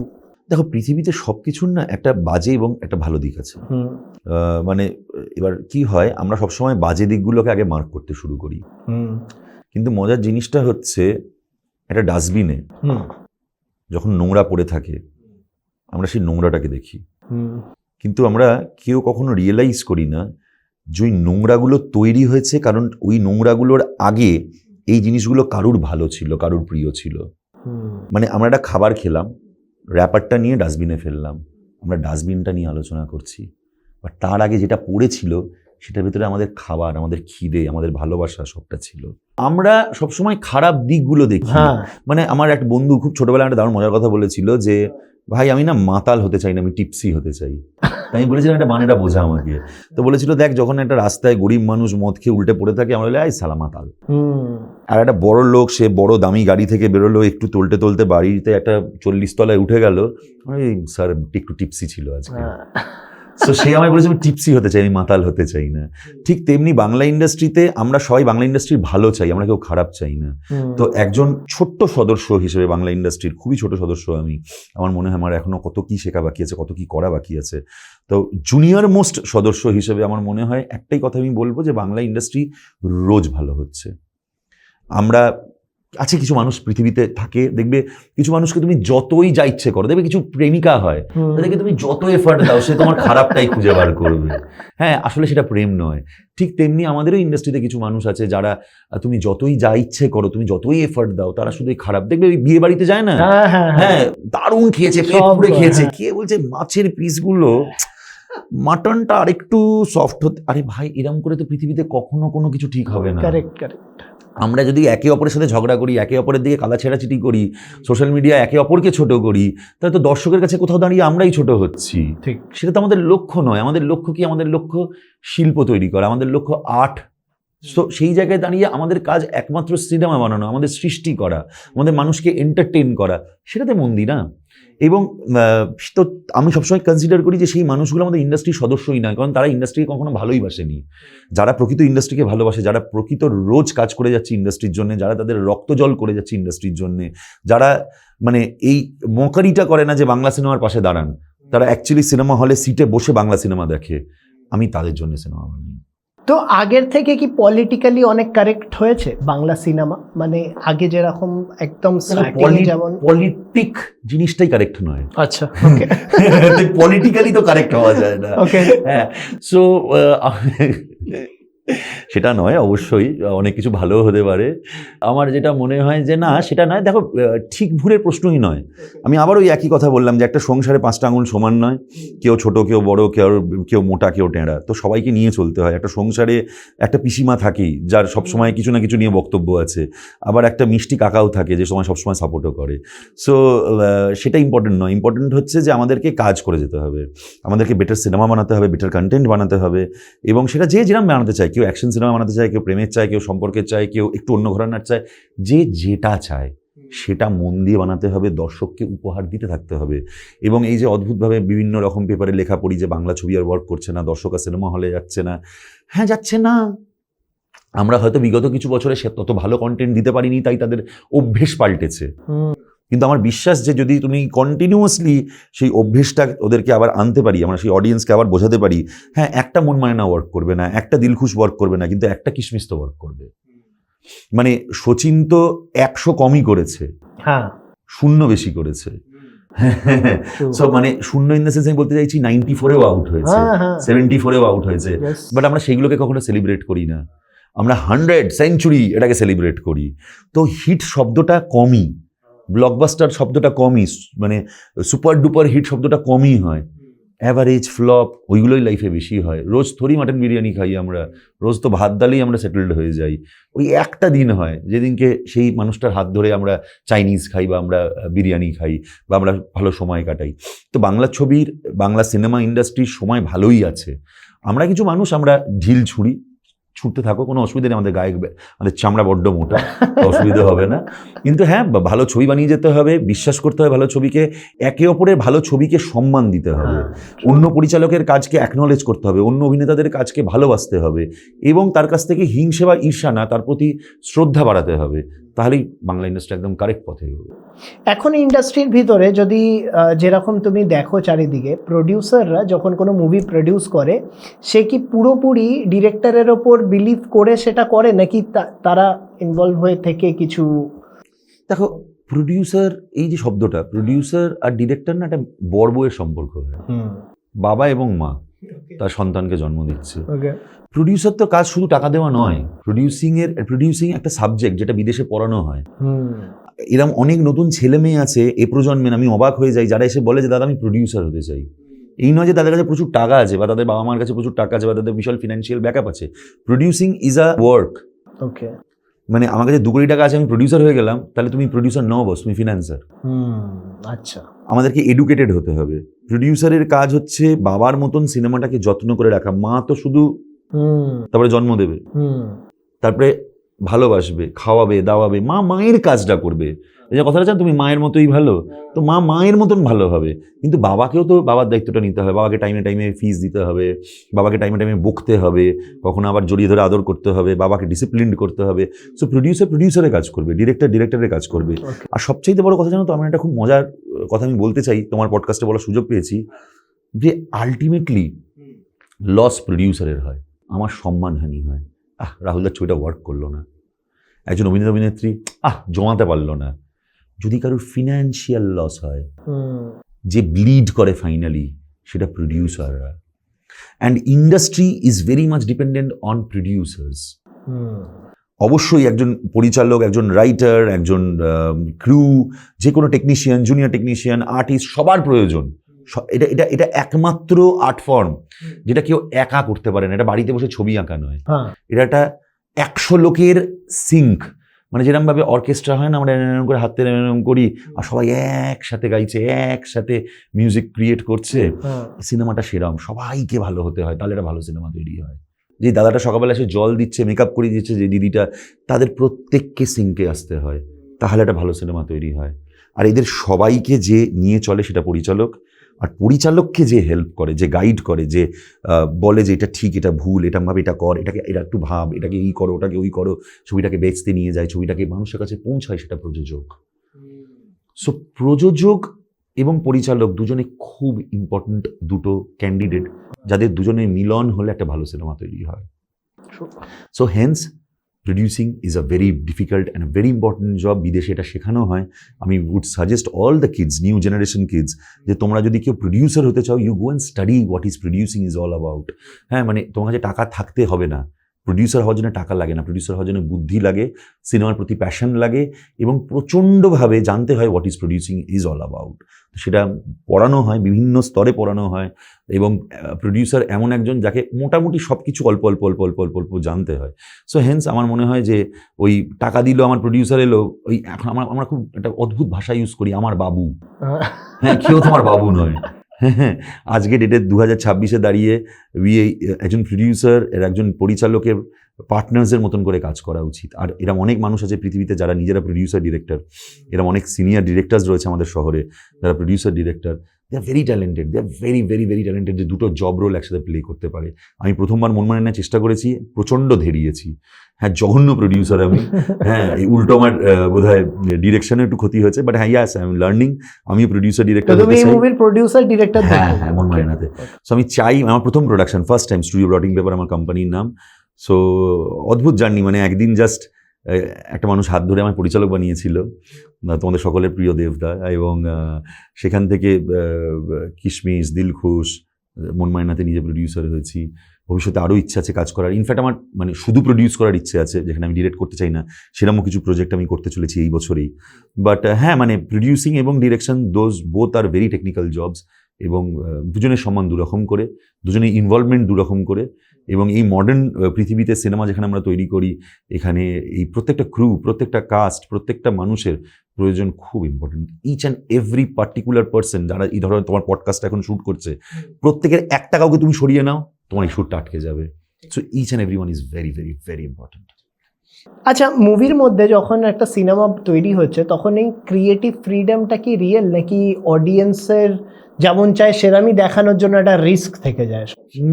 দেখো পৃথিবীতে সবকিছুর না একটা বাজে এবং একটা ভালো দিক আছে। মানে এবার কি হয়, আমরা সবসময় বাজে দিকগুলোকে আগে মার্ক করতে শুরু করি, কিন্তু মজার জিনিসটা হচ্ছে একটা ডাস্টবিনে যখন নোংরা পড়ে থাকে আমরা সেই নোংরাটাকে দেখি, কিন্তু আমরা কেউ কখনো রিয়েলাইজ করি না যে ওই নোংরাগুলো তৈরি হয়েছে কারণ ওই নোংরাগুলোর আগে এই জিনিসগুলো কারুর ভালো ছিল, কারুর প্রিয় ছিল। মানে আমরা একটা খাবার খেলাম, র্যাপারটা নিয়ে ডাস্টবিনে ফেললাম, আমরা ডাস্টবিনটা নিয়ে আলোচনা করছি, বাট তার আগে যেটা পড়েছিল সেটার ভিতরে আমাদের খাবার, আমাদের খিদে, আমাদের ভালোবাসা সবটা ছিল। আমরা সবসময় খারাপ দিকগুলো দেখি। মানে আমার একটা বন্ধু খুব ছোটবেলায় একটা দারুণ মজার কথা বলেছিল যে ভাই আমি না মাতাল হতে চাই না, আমি টিপসি হতে চাই। আমি বলেছিলাম একটা মানেটা বোঝা আমাকে। তো বলেছিল দেখ যখন একটা রাস্তায় গরিব মানুষ মদ খেয়ে উল্টে পড়ে থাকে আমরা বলি আই সালা মাতাল। আর একটা বড় লোক সে বড় দামি গাড়ি থেকে বেরোলো, একটু তোলতে তোলতে বাড়িতে একটা 40 তলায় উঠে গেল, স্যার একটু টিপসি ছিল আজকে। তো সে আমায় বলেছে আমি টিপসি হতে চাই, আমি মাতাল হতে চাই না। ঠিক তেমনি বাংলা ইন্ডাস্ট্রিতে আমরা সবাই বাংলা ইন্ডাস্ট্রির ভালো চাই, আমরা কেউ খারাপ চাই না। তো একজন ছোট্ট সদস্য হিসেবে বাংলা ইন্ডাস্ট্রির খুবই ছোট সদস্য আমি, আমার মনে হয় আমার এখনো কত কি শেখা বাকি আছে, কত কি করা বাকি আছে। তো জুনিয়র মোস্ট সদস্য হিসেবে আমার মনে হয় একটাই কথা আমি বলবো যে বাংলা ইন্ডাস্ট্রি রোজ ভালো হচ্ছে। আমরা আছে কিছু মানুষ পৃথিবীতে থাকে, দেখবে কিছু মানুষকে তুমি যতই যা ইচ্ছে করো, দেখবে কিছু প্রেমিকা হয় তাদেরকে তুমি যত এফার্ট দাও সে তোমার খারাপটাই খুঁজে বার করবে। হ্যাঁ, আসলে সেটা প্রেম নয়। ঠিক তেমনি আমাদেরও ইন্ডাস্ট্রিতে কিছু মানুষ আছে যারা তুমি যতই যা ইচ্ছে করো, তুমি যতই এফার্ট দাও, তারা শুধুই খারাপ। দেখবে ওই বিয়ে বাড়িতে যায় না, হ্যাঁ দারুণ খেয়েছে, পেট পুরে খেয়েছে, কে বলছে মাছের পিসগুলো মাটনটা আরেকটু সফট হতে। আরে ভাই এরকম করে তো পৃথিবীতে কখনো কোনো কিছু ঠিক হবে না। আমরা যদি একে অপরের সাথে ঝগড়া করি, একে অপরের দিকে কাদা ছেঁড়াছিটি করি, সোশ্যাল মিডিয়া একে অপরকে ছোট করি, তাহলে তো দর্শকের কাছে কোথাও দাঁড়িয়ে আমরাই ছোট হচ্ছি। ঠিক, সেটা তো আমাদের লক্ষ্য নয়। আমাদের লক্ষ্য কি? আমাদের লক্ষ্য শিল্প তৈরি করা, আমাদের লক্ষ্য আর্ট। তো সেই জায়গায় দাঁড়িয়ে আমাদের কাজ একমাত্র সিনেমা বানানো, আমাদের সৃষ্টি করা, আমাদের মানুষকে এন্টারটেইন করা, সেটাতে মন দিই না। এবং তো আমি সবসময় কনসিডার করি যে সেই মানুষগুলো আমাদের ইন্ডাস্ট্রির সদস্যই নয়, কারণ তারা ইন্ডাস্ট্রিকে কখনো ভালোই বাসেনি। যারা প্রকৃত ইন্ডাস্ট্রিকে ভালোবাসে, যারা প্রকৃত রোজ কাজ করে যাচ্ছে ইন্ডাস্ট্রির জন্য, যারা তাদের রক্ত জল করে যাচ্ছে ইন্ডাস্ট্রির জন্য, যারা মানে এই মকারিটা করে না যে বাংলা সিনেমার পাশে দাঁড়ান, তারা অ্যাকচুয়ালি সিনেমা হলে সিটে বসে বাংলা সিনেমা দেখে, আমি তাদের জন্য সিনেমা বানাই। তো আগের থেকে কি পলিটিক্যালি অনেক কারেক্ট হয়েছে বাংলা সিনেমা? মানে আগে যেরকম একদম যেমন পলিটিক জিনিসটাই কারেক্ট নয়। আচ্ছা, পলিটিক্যালি তো কারেক্ট হওয়া যায় না। ওকে, হ্যাঁ। সো সেটা নয়, অবশ্যই অনেক কিছু ভালোও হতে পারে। আমার যেটা মনে হয় যে না, সেটা নয়। দেখো, ঠিক ভুলের প্রশ্নই নয়। আমি আবার ওই একই কথা বললাম যে একটা সংসারে 5টা আঙুল সমান নয়, কেউ ছোট, কেউ বড়, কেউ মোটা, কেউ টেঁড়া, তো সবাইকে নিয়ে চলতে হয়। একটা সংসারে একটা পিসিমা থাকেই, যার সবসময় কিছু না কিছু নিয়ে বক্তব্য আছে, আবার একটা মিষ্টি কাকাও থাকে যে সময় সবসময় সাপোর্টও করে। সো সেটা ইম্পর্টেন্ট নয়, ইম্পর্টেন্ট হচ্ছে যে আমাদেরকে কাজ করে যেতে হবে, আমাদেরকে বেটার সিনেমা বানাতে হবে, বেটার কন্টেন্ট বানাতে হবে, এবং সেটা যে যেরকম বানাতে চায়, কেউ অ্যাকশন সিনেমা বানাতে চায়, কেউ প্রেমের চায়, কেউ সম্পর্কের চায়, কেউ একটু অন্য ঘরানার চায়, যে যেটা চায় সেটা মন দিয়ে বানাতে হবে, দর্শককে উপহার দিতে থাকতে হবে। এবং এই যে অদ্ভুতভাবে বিভিন্ন রকম পেপারে লেখা পড়ি যে বাংলা ছবি আর ওয়ার্ক করছে না, দর্শক আর সিনেমা হলে যাচ্ছে না, হ্যাঁ যাচ্ছে না। আমরা হয়তো বিগত কিছু বছরে সে তত ভালো কন্টেন্ট দিতে পারিনি, তাই তাদের অভ্যেস পাল্টেছে। কিন্তু আমার বিশ্বাস যে যদি তুমি কন্টিনিউয়াসলি সেই অভ্যেসটা ওদেরকে আবার আনতে পারি, আমরা সেই অডিয়েন্সকে আবার বোঝাতে পারি, হ্যাঁ একটা মন মায়না ওয়ার্ক করবে না, একটা দিলখুশ ওয়ার্ক করবে না, কিন্তু একটা কিশমিশ তো ওয়ার্ক করবে। মানে সচিন তো 100 কমই করেছে, হ্যাঁ 0 বেশি করেছে। সো মানে 0 ইন দ্য সেন্স আমি বলতে চাইছি 94-এও আউট হয়েছে, 74-এও আউট হয়েছে, বাট আমরা সেইগুলোকে কখনো সেলিব্রেট করি না। আমরা 100 সেঞ্চুরি এটাকে সেলিব্রেট করি। তো হিট শব্দটা কমই, ব্লকবাস্টার শব্দটা কমই, মানে সুপার ডুপার হিট শব্দটা কমই হয়। অ্যাভারেজ, ফ্লপ, ওইগুলোই লাইফে বেশি হয়। রোজ থরি মাটন বিরিয়ানি খাই আমরা, রোজ তো ভাত ডালেই আমরা সেটেলড হয়ে যাই। ওই একটা দিন হয় যেদিনকে সেই মানুষটার হাত ধরে আমরা চাইনিজ খাই, বা আমরা বিরিয়ানি খাই, বা আমরা ভালো সময় কাটাই। তো বাংলা ছবির, বাংলা সিনেমা ইন্ডাস্ট্রির সময় ভালোই আছে। আমরা কিছু মানুষ আমরা ঢিল ছুটতে থাকো, কোনো অসুবিধা নেই, আমাদের গায়ে আমাদের চামড়া বড্ড মোটা, অসুবিধা হবে না। কিন্তু হ্যাঁ, ভালো ছবি বানিয়ে যেতে হবে, বিশ্বাস করতে হবে ভালো ছবিকে, একে অপরের ভালো ছবিকে সম্মান দিতে হবে, অন্য পরিচালকের কাজকে অ্যাকনলেজ করতে হবে, অন্য অভিনেতাদের কাজকে ভালোবাসতে হবে, এবং তার কাছ থেকে হিংসে বা ঈর্ষা না, তার প্রতি শ্রদ্ধা বাড়াতে হবে। তাহলেই বাংলা ইন্ডাস্ট্রি একদম কারেক্ট পথে এগোবে। এখন ইন্ডাস্ট্রির ভিতরে যদি যেরকম তুমি দেখো চারিদিকে, প্রডিউসাররা যখন কোনো মুভি প্রডিউস করে, সে কি পুরোপুরি ডিরেক্টরের ওপর বিলিভ করে সেটা করে, নাকি তারা ইনভলভ হয়ে থেকে কিছু? দেখো, প্রডিউসার, এই যে শব্দটা, প্রডিউসার আর ডিরেক্টর না একটা বড় বউয়ের সম্পর্ক হয়। বাবা এবং মা তার সন্তানকে জন্ম দিচ্ছে। প্রডিউসার তো কাজ শুধু টাকা দেওয়া নয়, প্রডিউসিং একটা সাবজেক্ট যেটা বিদেশে পড়ানো হয়। এরকম অনেক নতুন ছেলে মেয়ে আছে এ প্রজন্মের, আমি অবাক হয়ে যাই, যারা এসে বলে যে দাদা আমি প্রডিউসার হতে চাই। এই নয় যে তাদের কাছে প্রচুর টাকা আছে, বা তাদের বাবা মার কাছে প্রচুর টাকা আছে, বা তাদের বিশাল ফিনান্সিয়াল ব্যাকআপ আছে। Producing is a work. Okay, মানে আমার কাছে 2 কোটি টাকা আছে, আমি প্রডিউসার হয়ে গেলাম, তাহলে তুমি প্রডিউসার নও বস, তুমি ফিনান্সার। আচ্ছা, আমাদেরকে এডুকেটেড হতে হবে। প্রডিউসারের কাজ হচ্ছে বাবার মতন সিনেমাটাকে যত্ন করে রাখা। মা তো শুধু তারপরে জন্ম দেবে, তারপরে ভালোবাসবে, খাওয়াবে, দাওয়াবে, মা মায়ের কাজটা করবে। এই যে কথাটা, চান তুমি মায়ের মতোই ভালো, তো মা মায়ের মতন ভালো হবে। কিন্তু বাবাকেও তো বাবার দায়িত্বটা নিতে হবে, বাবাকে টাইমে টাইমে ফিস দিতে হবে, বাবাকে টাইমে টাইমে বকতে হবে, কখনো আবার জড়িয়ে ধরে আদর করতে হবে, বাবাকে ডিসিপ্লিন করতে হবে। সো প্রডিউসারের কাজ করবে, ডিরেক্টরের কাজ করবে। আর সবচেয়ে বড় কথা জানো তো, আমার একটা খুব মজার কথা আমি বলতে চাই, তোমার পডকাস্টে বলার সুযোগ পেয়েছি, যে আলটিমেটলি লস প্রডিউসারের হয়, আমার সম্মানহানি হয়। রাহুলদার ছবিটা ওয়ার্ক করলো না, একজন অভিনেত্রী জমাতে পারলো না। যদি কারোর ফিনান্সিয়াল লস হয়, যে ব্লিড করে ফাইনালি, সেটা প্রডিউসাররা। And industry is very much dependent on producers. অবশ্যই একজন পরিচালক, একজন রাইটার, একজন ক্রু, যে কোনো টেকনিশিয়ান, জুনিয়র টেকনিশিয়ান, আর্টিস্ট, সবার প্রয়োজন। এটা একমাত্র আর্ট ফর্ম যেটা কেউ একা করতে পারে না। এটা বাড়িতে বসে ছবি আঁকা নয়, এটা একটা 100 লোকের সিঙ্ক। মানে যেরকম ভাবে অর্কেস্ট্রা হয় না, আমরা এরকম করে হাতে এরকম করি, আর সবাই একসাথে গাইছে, একসাথে মিউজিক ক্রিয়েট করছে। সিনেমাটা সেরকম, সবাইকে ভালো হতে হয়, তাহলে একটা ভালো সিনেমা তৈরি হয়। যে দাদাটা সকালবেলা এসে জল দিচ্ছে, মেকআপ করে দিচ্ছে, যে দিদিটা, তাদের প্রত্যেককে সিঙ্কে আসতে হয়, তাহলে একটা ভালো সিনেমা তৈরি হয়। আর এদের সবাইকে যে নিয়ে চলে সেটা পরিচালক, আর পরিচালককে যে হেল্প করে, যে গাইড করে, যে বলে যে এটা ঠিক, এটা ভুল, এটা ভাবে, এটা কর, এটা একটু ভাব, এটাকে এই করো, ওটাকে ওই করো, ছবিটাকে বেচতে নিয়ে যায়, ছবিটাকে মানুষের কাছে পৌঁছায়, সেটা প্রযোজক। সো প্রযোজক এবং পরিচালক দুজনে খুব ইম্পর্টেন্ট দুটো ক্যান্ডিডেট, যাদের দুজনের মিলন হলে একটা ভালো সিনেমা তৈরি হয়। So hence producing is a very difficult and very important job. বিদেশে এটা শেখানো হয়। আমি would suggest all the kids, new generation kids, যে তোমরা যদি কেউ প্রডিউসার হতে চাও, you go and study what is producing is all about. হ্যাঁ, মানে তোমার কাছে টাকা থাকতে হবে না, প্রডিউসার হওয়ার জন্য টাকা লাগে না, প্রডিউসার হওয়ার জন্য বুদ্ধি লাগে, সিনেমার প্রতি প্যাশন লাগে এবং প্রচণ্ডভাবে জানতে হয় what is producing is all about. সেটা পড়ানো হয়, বিভিন্ন স্তরে পড়ানো হয় এবং প্রডিউসার এমন একজন যাকে মোটামুটি সব কিছু অল্প অল্প অল্প অল্প অল্প অল্প জানতে হয়। সো হেন্স আমার মনে হয় যে ওই টাকা দিল, আমার প্রডিউসার এলো, ওই এখন আমরা খুব একটা অদ্ভুত ভাষা ইউজ করি, আমার বাবু। হ্যাঁ, কেউ তোমার বাবু নয়। হ্যাঁ, আজকে ডেটে 2026-এ দাঁড়িয়ে একজন প্রডিউসার এর একজন পরিচালকের পার্টনার্সের মতন করে কাজ করা উচিত। আর এরকম অনেক মানুষ আছে পৃথিবীতে যারা নিজেরা প্রডিউসার ডিরেক্টর, এরকম অনেক সিনিয়র ডিরেক্টরস রয়েছে আমাদের শহরে যারা producer director. They are very talented, they are very very very talented, যে দুটো জব রোল একসাথে প্লে করতে পারে। আমি প্রথমবার মন মানে নেওয়ার চেষ্টা করেছি, প্রচণ্ড ধেরিয়েছি। হ্যাঁ, জঘন্য প্রডিউসার আমি। হ্যাঁ, এই উল্টো আমার বোধ হয় ডিরেকশনে একটু ক্ষতি হয়েছে, বাট হ্যাঁ, ইয়াস আই এম লার্নিং। আমিও প্রডিউসার ডিরেক্টর হতে চাই। মুভির প্রডিউসার ডিরেক্টর? হ্যাঁ হ্যাঁ, মন মায়নাতে। সো আমি চাই, আমার প্রথম production, first time studio bloating paper আমার কোম্পানির নাম। সো অদ্ভুত জার্নি, মানে একদিন জাস্ট একটা মানুষ হাত ধরে আমার পরিচালক বানিয়েছিল, তোমাদের সকলের প্রিয় দেবদা, এবং সেখান থেকে কিশমিশ, দিলখুশ, মন মায়নাতে নিজে প্রডিউসার হয়েছি। ভবিষ্যতে আরও ইচ্ছা আছে কাজ করার। ইনফ্যাক্ট আমার মানে শুধু প্রডিউস করার ইচ্ছে আছে, যেখানে আমি ডিরেক্ট করতে চাই না, সেরকমও কিছু প্রজেক্ট আমি করতে চলেছি এই বছরেই। বাট হ্যাঁ, মানে প্রডিউসিং এবং direction, those both are very technical jobs, এবং দুজনের সম্মান দুরকম করে, দুজনের ইনভলভমেন্ট দুরকম করে। এবং এই মডার্ন পৃথিবীতে সিনেমা যেখানে আমরা তৈরি করি, এখানে এই প্রত্যেকটা ক্রু, প্রত্যেকটা কাস্ট, প্রত্যেকটা মানুষের প্রয়োজন খুব important. Each and every particular person যারা এই ধরনের তোমার পডকাস্ট এখন শ্যুট করছে, প্রত্যেকের একটা কাউকে তুমি সরিয়ে নাও, তোমার এই শ্যুটটা আটকে যাবে। So each and every one is very very very important. আচ্ছা, মুভির মধ্যে যখন একটা সিনেমা তৈরি হচ্ছে, তখন এই ক্রিয়েটিভ ফ্রিডমটা কি রিয়েল, নাকি অডিয়েন্সের যেমন চায় সেরকমই দেখানোর জন্য একটা রিস্ক থেকে যায়?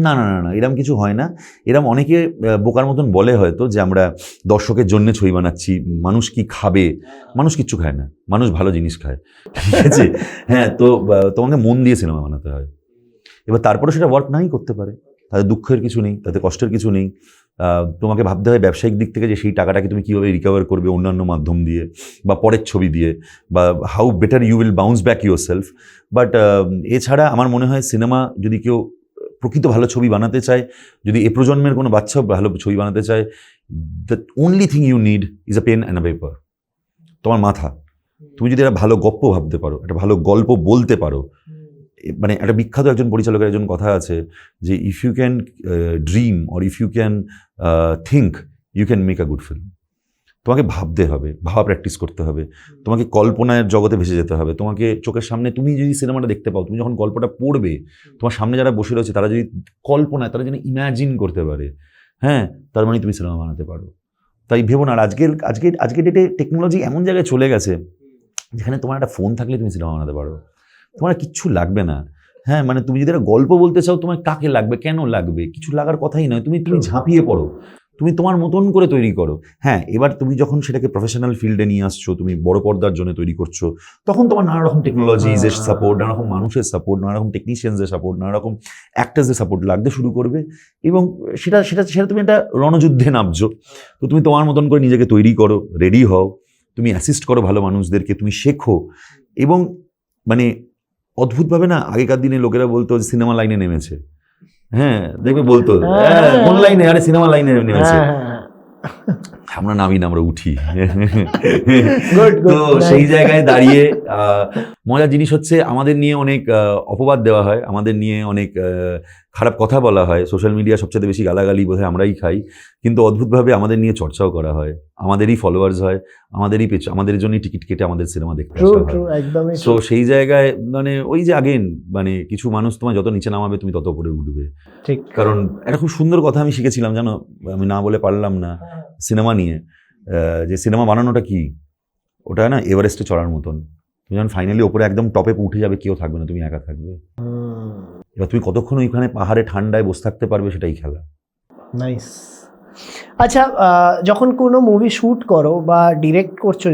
না না না না, এরকম কিছু হয় না। এরকম অনেকে বোকার মতন বলে হয়তো যে আমরা দর্শকের জন্য ছবি বানাচ্ছি, মানুষ কি খাবে। মানুষ কিচ্ছু খায় না, মানুষ ভালো জিনিস খায়, ঠিক আছে? হ্যাঁ, তো তোমাকে মন দিয়ে সিনেমা বানাতে হয়। এবার তারপরে সেটা ওয়ার্ক নাই করতে পারে, তাতে দুঃখের কিছু নেই, তাতে কষ্টের কিছু নেই। তোমাকে ভাবতে হয় ব্যবসায়িক দিক থেকে যে সেই টাকাটাকে তুমি কীভাবে রিকভার করবে অন্যান্য মাধ্যম দিয়ে বা পরের ছবি দিয়ে, বা how better you will bounce back yourself. But এছাড়া আমার মনে হয় সিনেমা যদি কেউ প্রকৃত ভালো ছবি বানাতে চায়, যদি এ প্রজন্মের কোনো বাচ্চা ভালো ছবি বানাতে চায়, the only thing you need is a pen and a paper. তোমার মাথা, তুমি যদি একটা ভালো গল্প ভাবতে পারো, একটা ভালো গল্প বলতে পারো, মানে একটা বিখ্যাত একজন পরিচালকের একজন কথা আছে যে if you can dream or if you can think, you can make a good film. তোমাকে ভাবতে হবে, ভাবা প্র্যাকটিস করতে হবে, তোমাকে কল্পনার জগতে ভেসে যেতে হবে। তোমাকে চোখের সামনে তুমি যদি সিনেমাটা দেখতে পাও, তুমি যখন গল্পটা পড়বে, তোমার সামনে যারা বসে রয়েছে তারা যদি কল্পনায়, তারা যেন ইম্যাজিন করতে পারে, হ্যাঁ, তার মানে তুমি সিনেমা বানাতে পারো। তাই ভেবো না। আর আজকে ডেটে টেকনোলজি এমন জায়গায় চলে গেছে যেখানে তোমার একটা ফোন থাকলে তুমি সিনেমা বানাতে পারো, তোমার কিচ্ছু লাগবে না। হ্যাঁ, মানে তুমি যদি একটা গল্প বলতে চাও, তোমার কাকে লাগবে, কেন লাগবে, কিছু লাগার কথাই নয়। তুমি ঝাঁপিয়ে পড়ো, তুমি তোমার মতন করে তৈরি করো। হ্যাঁ, এবার তুমি যখন সেটাকে প্রফেশনাল ফিল্ডে নিয়ে আসছো, তুমি বড় পর্দার জন্য তৈরি করছো, তখন তোমার নানা রকম টেকনোলজিজের সাপোর্ট, নানা রকম মানুষের সাপোর্ট, নানা রকম টেকনিশিয়ানসের সাপোর্ট, নানা রকম অ্যাক্টার্সদের সাপোর্ট লাগতে শুরু করবে, এবং সেটা তুমি একটা রণযুদ্ধে নামছো। তো তুমি তোমার মতন করে নিজেকে তৈরি করো, রেডি হও, তুমি অ্যাসিস্ট করো ভালো মানুষদেরকে, তুমি শেখো। এবং মানে অদ্ভুতভাবে না, আগেকার দিনে লোকেরা বলতো যে সিনেমা লাইনে নেমেছে। হ্যাঁ, দেখবে বলতো কোন লাইনে, আরে সিনেমা লাইনে নেমেছে। আমরা নামি না, আমরা উঠি। তো সেই জায়গায় দাঁড়িয়ে মজার জিনিস হচ্ছে, আমাদের নিয়ে অনেক অপবাদ দেওয়া হয়, আমাদের নিয়ে অনেক খারাপ কথা বলা হয়, সোশ্যাল মিডিয়া সবচেয়ে বেশি গালাগালি বোধহয় আমরাই খাই, কিন্তু অদ্ভুতভাবে আমাদের নিয়ে চর্চাও করা হয়, আমাদেরই ফলোয়ার্স হয়, আমাদের জন্যই টিকিট কেটে আমাদের সিনেমা দেখতে আসা হয়। সো সেই জায়গায় মানে ওই যে আগেন, মানে কিছু মানুষ তোমার যত নিচে নামাবে তুমি তত উপরে উঠবে। ঠিক, কারণ একটা খুব সুন্দর কথা আমি শিখেছিলাম, জানো, আমি না বলে পারলাম না, সিনেমা নিয়ে, যে সিনেমা বানানোটা কি, ওটা না এভারেস্টে চড়ার মতন। তুমি যখন ফাইনালি ওপরে একদম টপে উঠে যাবে, কেউ থাকবে না, তুমি একা থাকবে। এবার তুমি কতক্ষণ ওইখানে পাহাড়ে ঠান্ডায় বসে থাকতে পারবে, সেটাই খেলা। নাইস। আচ্ছা, যখন কোনো মুভি শুট করো বা ডিরেক্ট করছো,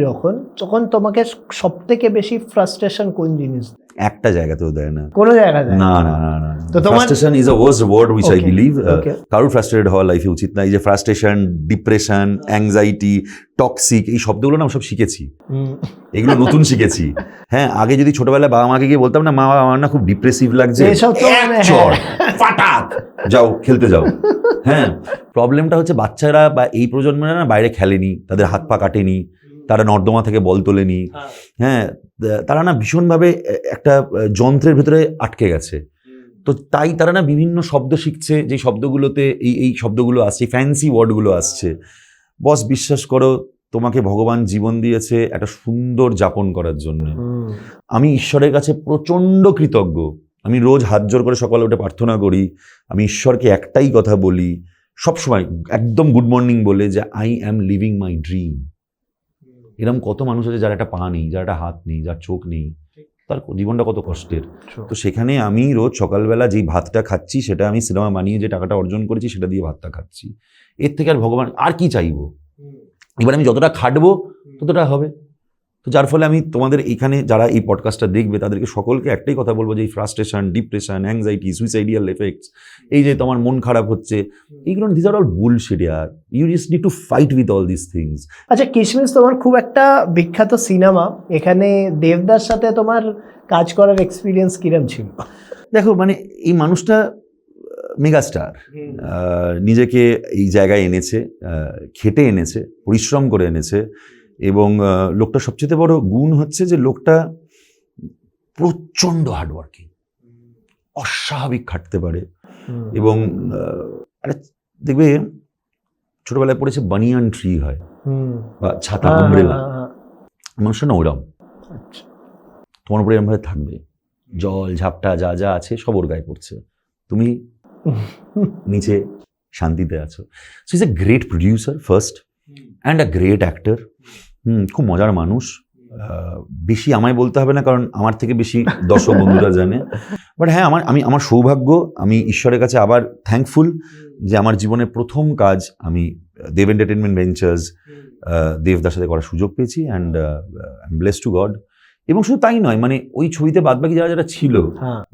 তখন তোমাকে সব থেকে বেশি ফ্রাস্ট্রেশন কোন জিনিস? একটা জায়গাতেও দেয় না, কোনো জায়গায় না না না না। তো frustration is a worst word which I believe. কারোর ফ্রাস্ট্রেটেড হওয়া লাইফে উচিত না। এই যে ফ্রাস্ট্রেশন, ডিপ্রেশন, অ্যাংজাইটি, টক্সিক, এই শব্দগুলো না আমি সব শিখেছি, এগুলো নতুন শিখেছি। হ্যাঁ, আগে যদি ছোটবেলায় বাবা মাকে গিয়ে বলতাম না, মা, আমার না খুব ডিপ্রেসিভ লাগছে, ফাটাক যাও খেলতে যাও। হ্যাঁ, প্রবলেমটা হচ্ছে বাচ্চারা বা এই প্রজন্মেরা না বাইরে খেলেনি, তাদের হাত পা কাটেনি, তারা নর্দমা থেকে বল তোলেনি। হ্যাঁ, তারা না ভীষণভাবে একটা যন্ত্রের ভেতরে আটকে গেছে। তো তাই তারা না বিভিন্ন শব্দ শিখছে, যে শব্দগুলোতে এই শব্দগুলো আসছে, ফ্যান্সি ওয়ার্ডগুলো আসছে। বস, বিশ্বাস করো, তোমাকে ভগবান জীবন দিয়েছে একটা সুন্দর যাপন করার জন্য। আমি ঈশ্বরের কাছে প্রচণ্ড কৃতজ্ঞ। আমি রোজ হাত জোর করে সকালে উঠে প্রার্থনা করি, আমি ঈশ্বরকে একটাই কথা বলি সবসময়, একদম গুড মর্নিং বলে, যে I am leaving my dream. এরকম কত মানুষ আছে যার একটা পা নেই, যার একটা হাত নেই, যার চোখ নেই, তার জীবনটা কত কষ্টের। তো সেখানে আমি রোজ সকালবেলা যেই ভাতটা খাচ্ছি, সেটা আমি সিনেমা বানিয়ে যে টাকাটা অর্জন করেছি সেটা দিয়ে ভাতটা খাচ্ছি। এর থেকে আর ভগবান আর কি চাইবো? এবার আমি যতটা খাটবো ততটা হবে। তো যার ফলে আমি তোমাদের এখানে যারা এই পডকাস্টটা দেখবে তাদেরকে সকলকে একটাই কথা বলবো, যে এই frustration, depression, anxiety, suicidal effects, এই যে তোমার মন খারাপ হচ্ছে, এইগুলো দিস আর অল বুলশিট ইয়ার। You just need to fight with all this things. আচ্ছা কিশমিশ, তোমার খুব একটা বিখ্যাত সিনেমা, এখানে দেবদার সাথে তোমার কাজ করার এক্সপিরিয়েন্স কিরম ছিল? দেখো, মানে এই মানুষটা মেগাস্টার, নিজেকে এই জায়গায় এনেছে, খেটে এনেছে, পরিশ্রম করে এনেছে। এবং লোকটা সবচেয়ে বড় গুণ হচ্ছে যে লোকটা প্রচণ্ড হার্ডওয়ার্কিং, অস্বাভাবিক খাটতে পারে। এবং দেখবে ছোটবেলায় পড়েছে বানিয়ান ট্রি হয় বা ছাতা, আমব্রেলা, মানুষটা না ওরম, তোমার উপরে এরমভাবে থাকবে, জল ঝাপটা যা যা আছে সব ওর গায়ে পড়ছে, তুমি নিচে শান্তিতে আছো। So is a great producer first and a great actor. খুব মজার মানুষ। বেশি আমায় বলতে হবে না, কারণ আমার থেকে বেশি দর্শক বন্ধুরা জানে। বাট হ্যাঁ, আমার সৌভাগ্য, আমি ঈশ্বরের কাছে আবার থ্যাঙ্কফুল যে আমার জীবনের প্রথম কাজ আমি দেব এন্টারটেনমেন্ট ভেঞ্চার্স, দেবদার সাথে করার সুযোগ পেয়েছি। And I am blessed two god. এবং শুধু তাই নয়, মানে ওই ছবিতে বাদবাকি যারা ছিল,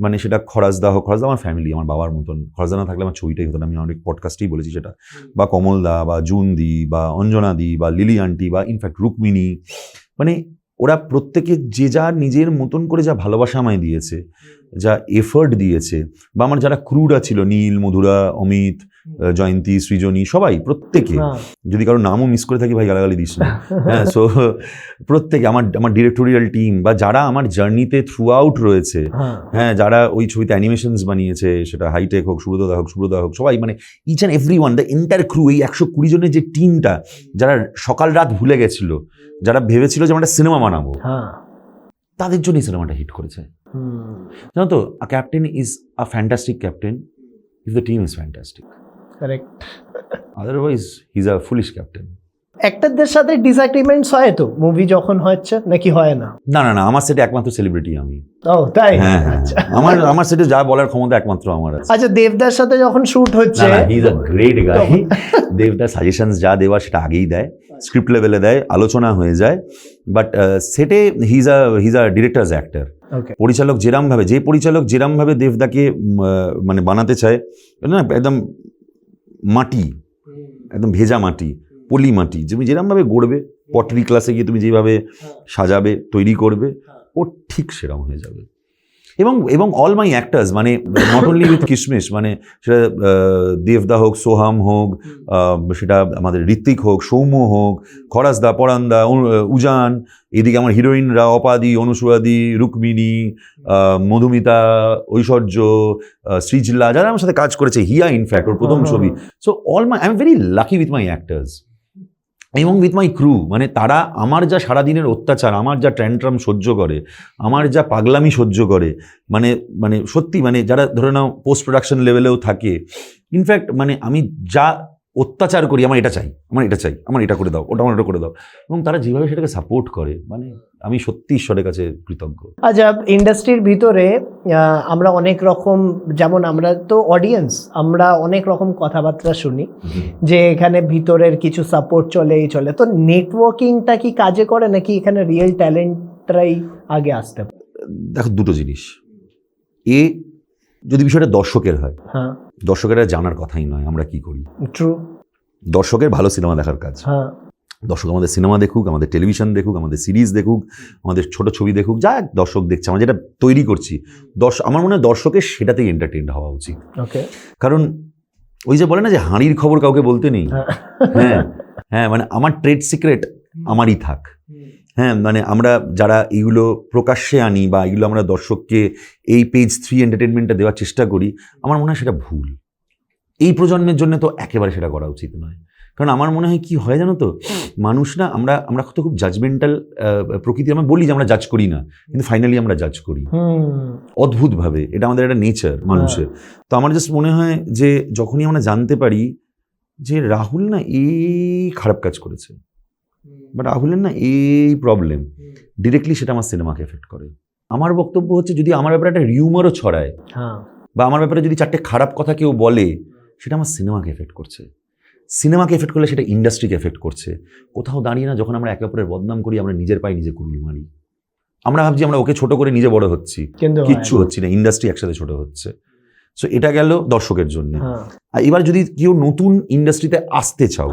মানে সেটা খরাজদা হোক, খরাজদা আমার ফ্যামিলি, আমার বাবার মতন, খরাজদা না থাকলে আমার ছবিটাই হতো না। আমি অনেক পডকাস্টেই বলেছি সেটা, বা কমলদা, বা জুনদি, বা অঞ্জনাদি, বা লিলি আন্টি, বা ইনফ্যাক্ট রুক্মিণী, মানে ওরা প্রত্যেকে যে যার নিজের মতন করে যা ভালোবাসা আমায় দিয়েছে, যা এফর্ট দিয়েছে, বা আমার যারা ক্রুরা ছিল, নীল, মধুরা, অমিত, জয়ন্তী, সৃজনী, সবাই প্রত্যেকে, যদি কারো নামও মিস করে থাকি ভাই গালাগালি দিস না। হ্যাঁ, সো প্রত্যেকে আমার ডিরেক্টোরিয়াল টিম, বা যারা আমার জার্নিতে থ্রু আউট রয়েছে, হ্যাঁ, যারা ওই ছবিতে অ্যানিমেশনস বানিয়েছে, সেটা হাইটেক হোক, সুব্রতদা হোক, সবাই, মানে each and every one, the entire crew, এই 120 জনের যে টিমটা, যারা সকাল রাত ভুলে গেছিল, যারা ভেবেছিল যে আমরা একটা সিনেমা বানাবো, তাদের জন্য এই সিনেমাটা হিট করেছে। জানো তো, a captain is a fantastic captain if the team is fantastic. Correct. Otherwise he is a foolish captain. অ্যাক্টরদের সাথে ডিসএগ্রিমেন্টস হয় তো মুভি যখন হচ্ছে, নাকি হয় না? না, আমার সেটে একমাত্র সেলিব্রিটি আমি। ও তাই? হ্যাঁ, আমার সেটে যা বলার ক্ষমতা একমাত্র আমার আছে। আচ্ছা, দেবদার সাথে যখন শুট হচ্ছে, হি ইজ আ গ্রেট গাই। দেবদার সাজেশনস যা দেওয়ার সেটা আগেই দেয়, স্ক্রিপ্ট লেভেলে দেয়, আলোচনা হয়ে যায়। বাট সেটে হি ইজ আ ডিরেক্টরস অ্যাক্টর। পরিচালক যে পরিচালক যেরমভাবে দেবদাকে মানে বানাতে চায়, না একদম মাটি, একদম ভেজা মাটি, পলি মাটি, তুমি যেরমভাবে গড়বে, পটারি ক্লাসে গিয়ে তুমি যেভাবে সাজাবে, তৈরি করবে, ও ঠিক সেরকম হয়ে যাবে। এবং অল মাই অ্যাক্টার্স, মানে নট অনলি উইথ কিশমিশ, মানে সেটা দেবদা হোক, সোহাম হোক, সেটা আমাদের ঋত্বিক হোক, সৌম্য হোক, খরাজদা, পরান্দা, উজান, এদিকে আমার হিরোইনরা অপাদি, অনুসুয়াদি, রুক্মিণী, মধুমিতা, ঐশ্বর্য, সৃজলা, যারা আমার সাথে কাজ করেছে, হিয়া ইনফ্যাক্ট ওর প্রথম ছবি। So I am very lucky with my actors এবং উইথ মাই ক্রু। মানে তারা আমার যা সারাদিনের অত্যাচার, আমার যা ট্যান্ট্রাম সহ্য করে, আমার যা পাগলামি সহ্য করে, মানে সত্যি, মানে যারা ধরে নাও পোস্ট প্রোডাকশন লেভেলেও থাকে, ইনফ্যাক্ট মানে আমি যা অত্যাচার করি, আমার এটা চাই, আমার এটা করে দাও, ওটা করে দাও, এবং তারা যেভাবে সেটাকে সাপোর্ট করে, মানে আমি সত্যি ঈশ্বরের কাছে কৃতজ্ঞ। আচ্ছা, ইন্ডাস্ট্রির ভিতরে আমরা অনেক রকম, যেমন আমরা তো অডিয়েন্স, আমরা অনেক রকম কথাবার্তা শুনি যে এখানে ভিতরের কিছু সাপোর্ট চলে, তো নেটওয়ার্কিংটা কি কাজে করে, নাকি এখানে রিয়েল ট্যালেন্টরাই আগে আসতে পারে? দেখো, দুটো জিনিস। যদি বিষয়টা দর্শকের হয়, দর্শকেরা জানার কথাই নয় আমরা কি করি। ট্রু। দর্শকের ভালো সিনেমা দেখার কাজ, দর্শক আমাদের সিনেমা দেখুক, আমাদের টেলিভিশন দেখুক, আমাদের সিরিজ দেখুক, আমাদের ছোট ছবি দেখুক, যা দর্শক দেখছে, আমরা যেটা তৈরি করছি, আমার মনে হয় দর্শকের সেটাতেই এন্টারটেইনড হওয়া উচিত। ওকে, কারণ ওই যে বলে না যে হাঁড়ির খবর কাউকে বলতে নেই। হ্যাঁ হ্যাঁ, মানে আমার ট্রেড সিক্রেট আমারই থাক। হ্যাঁ, মানে আমরা যারা এইগুলো প্রকাশ্যে আনি বা এগুলো আমরা দর্শককে এই পেজ 3 এন্টারটেনমেন্টটা দেওয়ার চেষ্টা করি, আমার মনে হয় সেটা ভুল। এই প্রজন্মের জন্য তো একেবারে সেটা করা উচিত নয়। কারণ আমার মনে হয় কি হয় জানো তো, মানুষ না, আমরা তো খুব জাজমেন্টাল প্রকৃতি। আমরা বলি যে আমরা জাজ করি না, কিন্তু ফাইনালি আমরা জাজ করি অদ্ভুতভাবে। এটা আমাদের একটা নেচার মানুষের। তো আমার জাস্ট মনে হয় যে যখনই আমরা জানতে পারি যে রাহুল না এই খারাপ কাজ করেছে বা রাহুলের না এই প্রবলেম, ডিরেক্টলি সেটা আমার সিনেমাকে এফেক্ট করে। আমার বক্তব্য হচ্ছে যদি আমার ব্যাপারে একটা রিউমারও ছড়ায় বা আমার ব্যাপারে যদি 4টে খারাপ কথা কেউ বলে, সেটা আমার সিনেমাকে এফেক্ট করছে। সিনেমাকে এফেক্ট করলে সেটা ইন্ডাস্ট্রিকে এফেক্ট করছে। কোথাও দাঁড়িয়ে না, যখন আমরা একে অপরের বদনাম করি, আমরা নিজের পায়ে নিজে কুড়ুল মারি। আমরা ভাবছি আমরা ওকে ছোট করে নিজে বড় হচ্ছি, কিচ্ছু হচ্ছি না, ইন্ডাস্ট্রি একসাথে ছোট হচ্ছে। সো এটা গেল দর্শকের জন্য। আর এবার যদি কেউ নতুন ইন্ডাস্ট্রিতে আসতে চাও,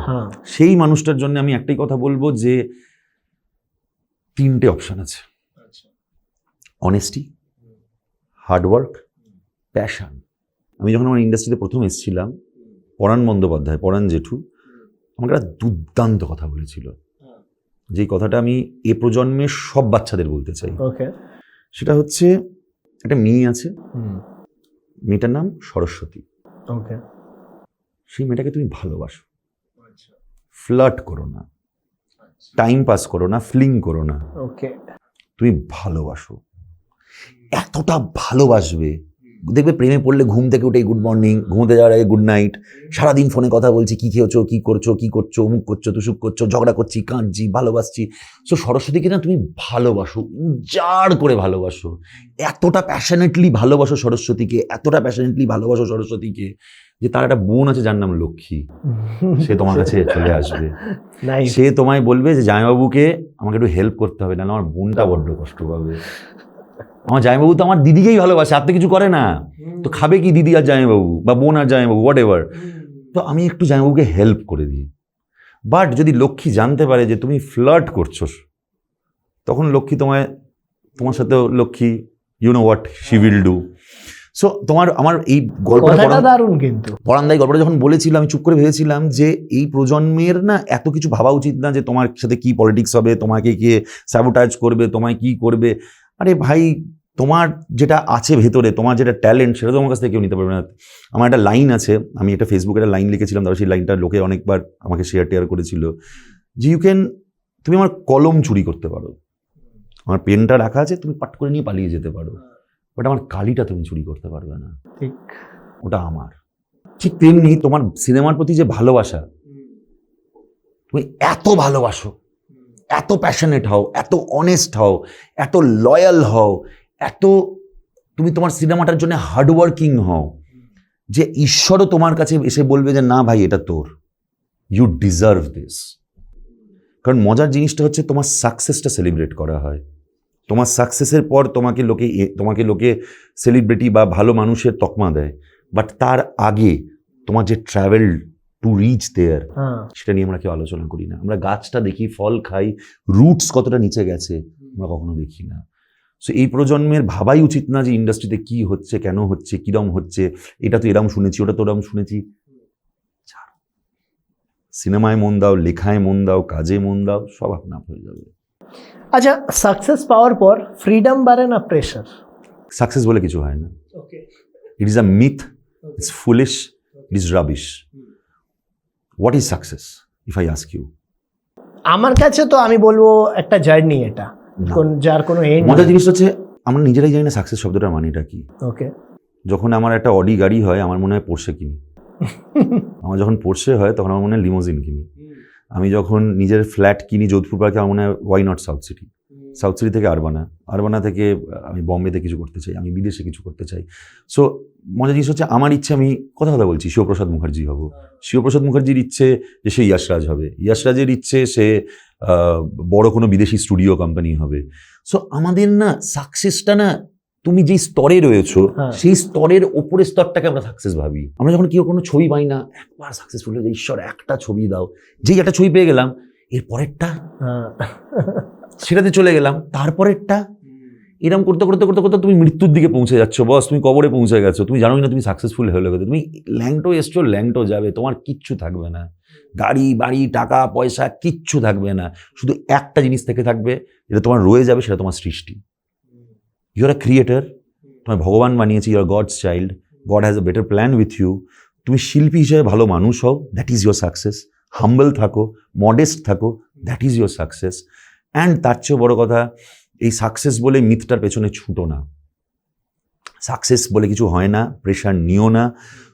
সেই মানুষটার জন্য আমি একটাই কথা বলবো যে 3টে অপশন আছে: অনেস্টি, হার্ডওয়ার্ক, প্যাশন। আমি যখন আমার ইন্ডাস্ট্রিতে প্রথম এসেছিলাম, পরাণ বন্দ্যোপাধ্যায়, পরাণ জেঠু আমাকে একটা দুর্দান্ত কথা বলেছিল, যেই কথাটা আমি এ প্রজন্মের সব বাচ্চাদের বলতে চাই। সেটা হচ্ছে, একটা মেয়ে আছে, মেয়েটার নাম সরস্বতী। সেই মেয়েটাকে তুমি ভালোবাসো, ফ্লার্ট করো না, টাইম পাস করো না, ফ্লিং করো না, তুমি ভালোবাসো। এতটা ভালোবাসবে, দেখবে প্রেমে পড়লে ঘুম থেকে উঠে গুড মর্নিং, ঘুমোতে যাওয়ার আগে গুড নাইট, সারাদিন ফোনে কথা বলছি, কি খেয়েছো, কি করছো, অমুক করছো, তুসুক করছো, ঝগড়া করছি, কাঁদছি, ভালোবাসছি। সো সরস্বতীকে না তুমি ভালোবাসো, উজাড় করে ভালোবাসো, এতটা প্যাশনেটলি ভালোবাসো সরস্বতীকে, এতটা প্যাশনেটলি ভালোবাসো সরস্বতীকে যে তার একটা বোন আছে যার নাম লক্ষ্মী। সে তোমার কাছে চলে আসবে, সে তোমায় বলবে যে জামাইবাবুকে আমাকে একটু হেল্প করতে হবে, না আমার বোনটা বড্ড কষ্ট পাবে। আমার জামাইবাবু তো আমার দিদিকেই ভালোবাসে, আর তো কিছু করে না, তো খাবে কি দিদি আর জামাইবাবু বা বোন আর জামাইবাবু, হোয়াট এভার, তো আমি একটু জামাইবাবুকে হেল্প করে দিই। বাট যদি লক্ষ্মী জানতে পারে যে তুমি ফ্লার্ট করছো, তখন লক্ষ্মী তোমার সাথেও লক্ষ্মী, you know what she will do. So আমার এই গল্পটা দারুণ, কিন্তু পরান্দাই গল্পটা যখন বলেছিল, আমি চুপ করে ভেবেছিলাম যে এই প্রজন্মের না এত কিছু ভাবা উচিত না যে তোমার সাথে কি পলিটিক্স হবে, তোমাকে কে স্যাবোটাইজ করবে, তোমায় কি করবে। আরে ভাই, তোমার যেটা আছে ভেতরে, তোমার যেটা ট্যালেন্ট, সেটা তো আমার কাছ থেকে কেউ নিতে পারবে না। আমার একটা লাইন আছে, আমি একটা ফেসবুকে একটা লাইন লিখেছিলাম, তারপর সেই লাইনটা লোকে অনেকবার আমাকে শেয়ার করেছিল, যে তুমি আমার কলম চুরি করতে পারো, আমার পেনটা রাখা আছে, তুমি পাট করে নিয়ে পালিয়ে যেতে পারো, বাট আমার কালিটা তুমি চুরি করতে পারবে না, ওটা আমার। ঠিক তেমনি তোমার সিনেমার প্রতি যে ভালোবাসা, তুমি এত ভালোবাসো, এত প্যাশনেট হও, এত অনেস্ট হও, এত লয়াল হও, তুমি তোমার সিনেমাটার জন্য হার্ডওয়ার্কিং হও, যে ঈশ্বরও তোমার কাছে এসে বলবে যে না ভাই, এটা তোর, ইউ ডিজার্ভ দিস। কারণ মজার জিনিসটা হচ্ছে, তোমার সাকসেসটা সেলিব্রেট করা হয়, তোমার সাকসেসের পর তোমাকে লোকে সেলিব্রিটি বা ভালো মানুষের তকমা দেয়, বাট তার আগে তোমার যে ট্রাভেল টু রিচ দেয়ার, সেটা নিয়ে আমরা কেউ আলোচনা করি না। আমরা গাছটা দেখি, ফল খাই, রুটস কতটা নিচে গেছে আমরা কখনো দেখি না। সো এই প্রজন্মের ভাবাই উচিত না যে ইন্ডাস্ট্রিতে কি হচ্ছে, কেন হচ্ছে, কিরম হচ্ছে, এটা তো এরম শুনেছি, ওটা তো ওরম শুনেছি। সিনেমায় মন দাও, লেখায় মন দাও, কাজে মন দাও, সব আপনার হয়ে যাবে। আচ্ছা, সাকসেস পাওয়ার পর ফ্রিডম বাড়ে না প্রেশার? সাকসেস বলে কিছু হয় না। It is a myth, it's foolish, it is rubbish. What is success if I ask you? আমার কাছে তো আমি বলবো একটা জার্নি, এটা যার কোনো এন্ড। মজার জিনিস হচ্ছে, আমরা নিজেরাই জানি না সাকসেস শব্দটার মানেটা কি। যখন আমার একটা অডি গাড়ি হয়, আমার মনে হয় পোর্শে কিনি। আমার যখন পোর্শে হয়, তখন আমার মনে হয় লিমোজিন কিনি। আমি যখন নিজের ফ্ল্যাট কিনি যোধপুর পার্কে, আমার মনে হয় why not South City. South City থেকে আরবানা থেকে আমি বম্বেতে কিছু করতে চাই, আমি বিদেশে কিছু করতে চাই। সো মজার জিনিস হচ্ছে, আমার ইচ্ছে, আমি কথা বলছি, শিবপ্রসাদ মুখার্জি হব। শিবপ্রসাদ মুখার্জির ইচ্ছে যে সে ইয়াশরাজ হবে, ইয়াশরাজের ইচ্ছে সে বড় কোনো বিদেশি স্টুডিও কোম্পানি হবে। সো আমাদের না সাকসেসটা না, তুমি যেই স্তরে রয়েছো সেই স্তরের ওপরের স্তরটাকে আমরা সাকসেস ভাবি। আমরা যখন কেউ কোনো ছবি পাই না, একবার সাকসেসফুল হয়ে, ঈশ্বর একটা ছবি দাও, যেই একটা ছবি পেয়ে গেলাম, এর পরেরটা, হ্যাঁ। সেটাতে চলে গেলাম, তারপরেরটা, এরকম করতে করতে করতে করতে তুমি মৃত্যুর দিকে পৌঁছে যাচ্ছ, বস তুমি কবরে পৌঁছে গেছো, তুমি জানোই না তুমি সাকসেসফুল হলে গেছো, তুমি ল্যাংটো এসছো ল্যাংটো যাবে, তোমার কিচ্ছু থাকবে না, গাড়ি বাড়ি টাকা পয়সা কিচ্ছু থাকবে না, শুধু একটা জিনিস থেকে থাকবে যেটা তোমার রয়ে যাবে, সেটা তোমার সৃষ্টি। ইউ আর আ ক্রিয়েটার, তোমার ভগবান বানিয়েছে, you are God's child, God has a better plan with you. তুমি শিল্পী হিসেবে ভালো মানুষ হও, that is your success. Humble থাকো, মডেস্ট থাকো, that is your success. And তার চেয়েও বড় কথা, এই সাকসেস বলে মিথটার পেছনে ছুটো না। সাকসেস বলে কিছু হয় না, প্রেশার নিও না,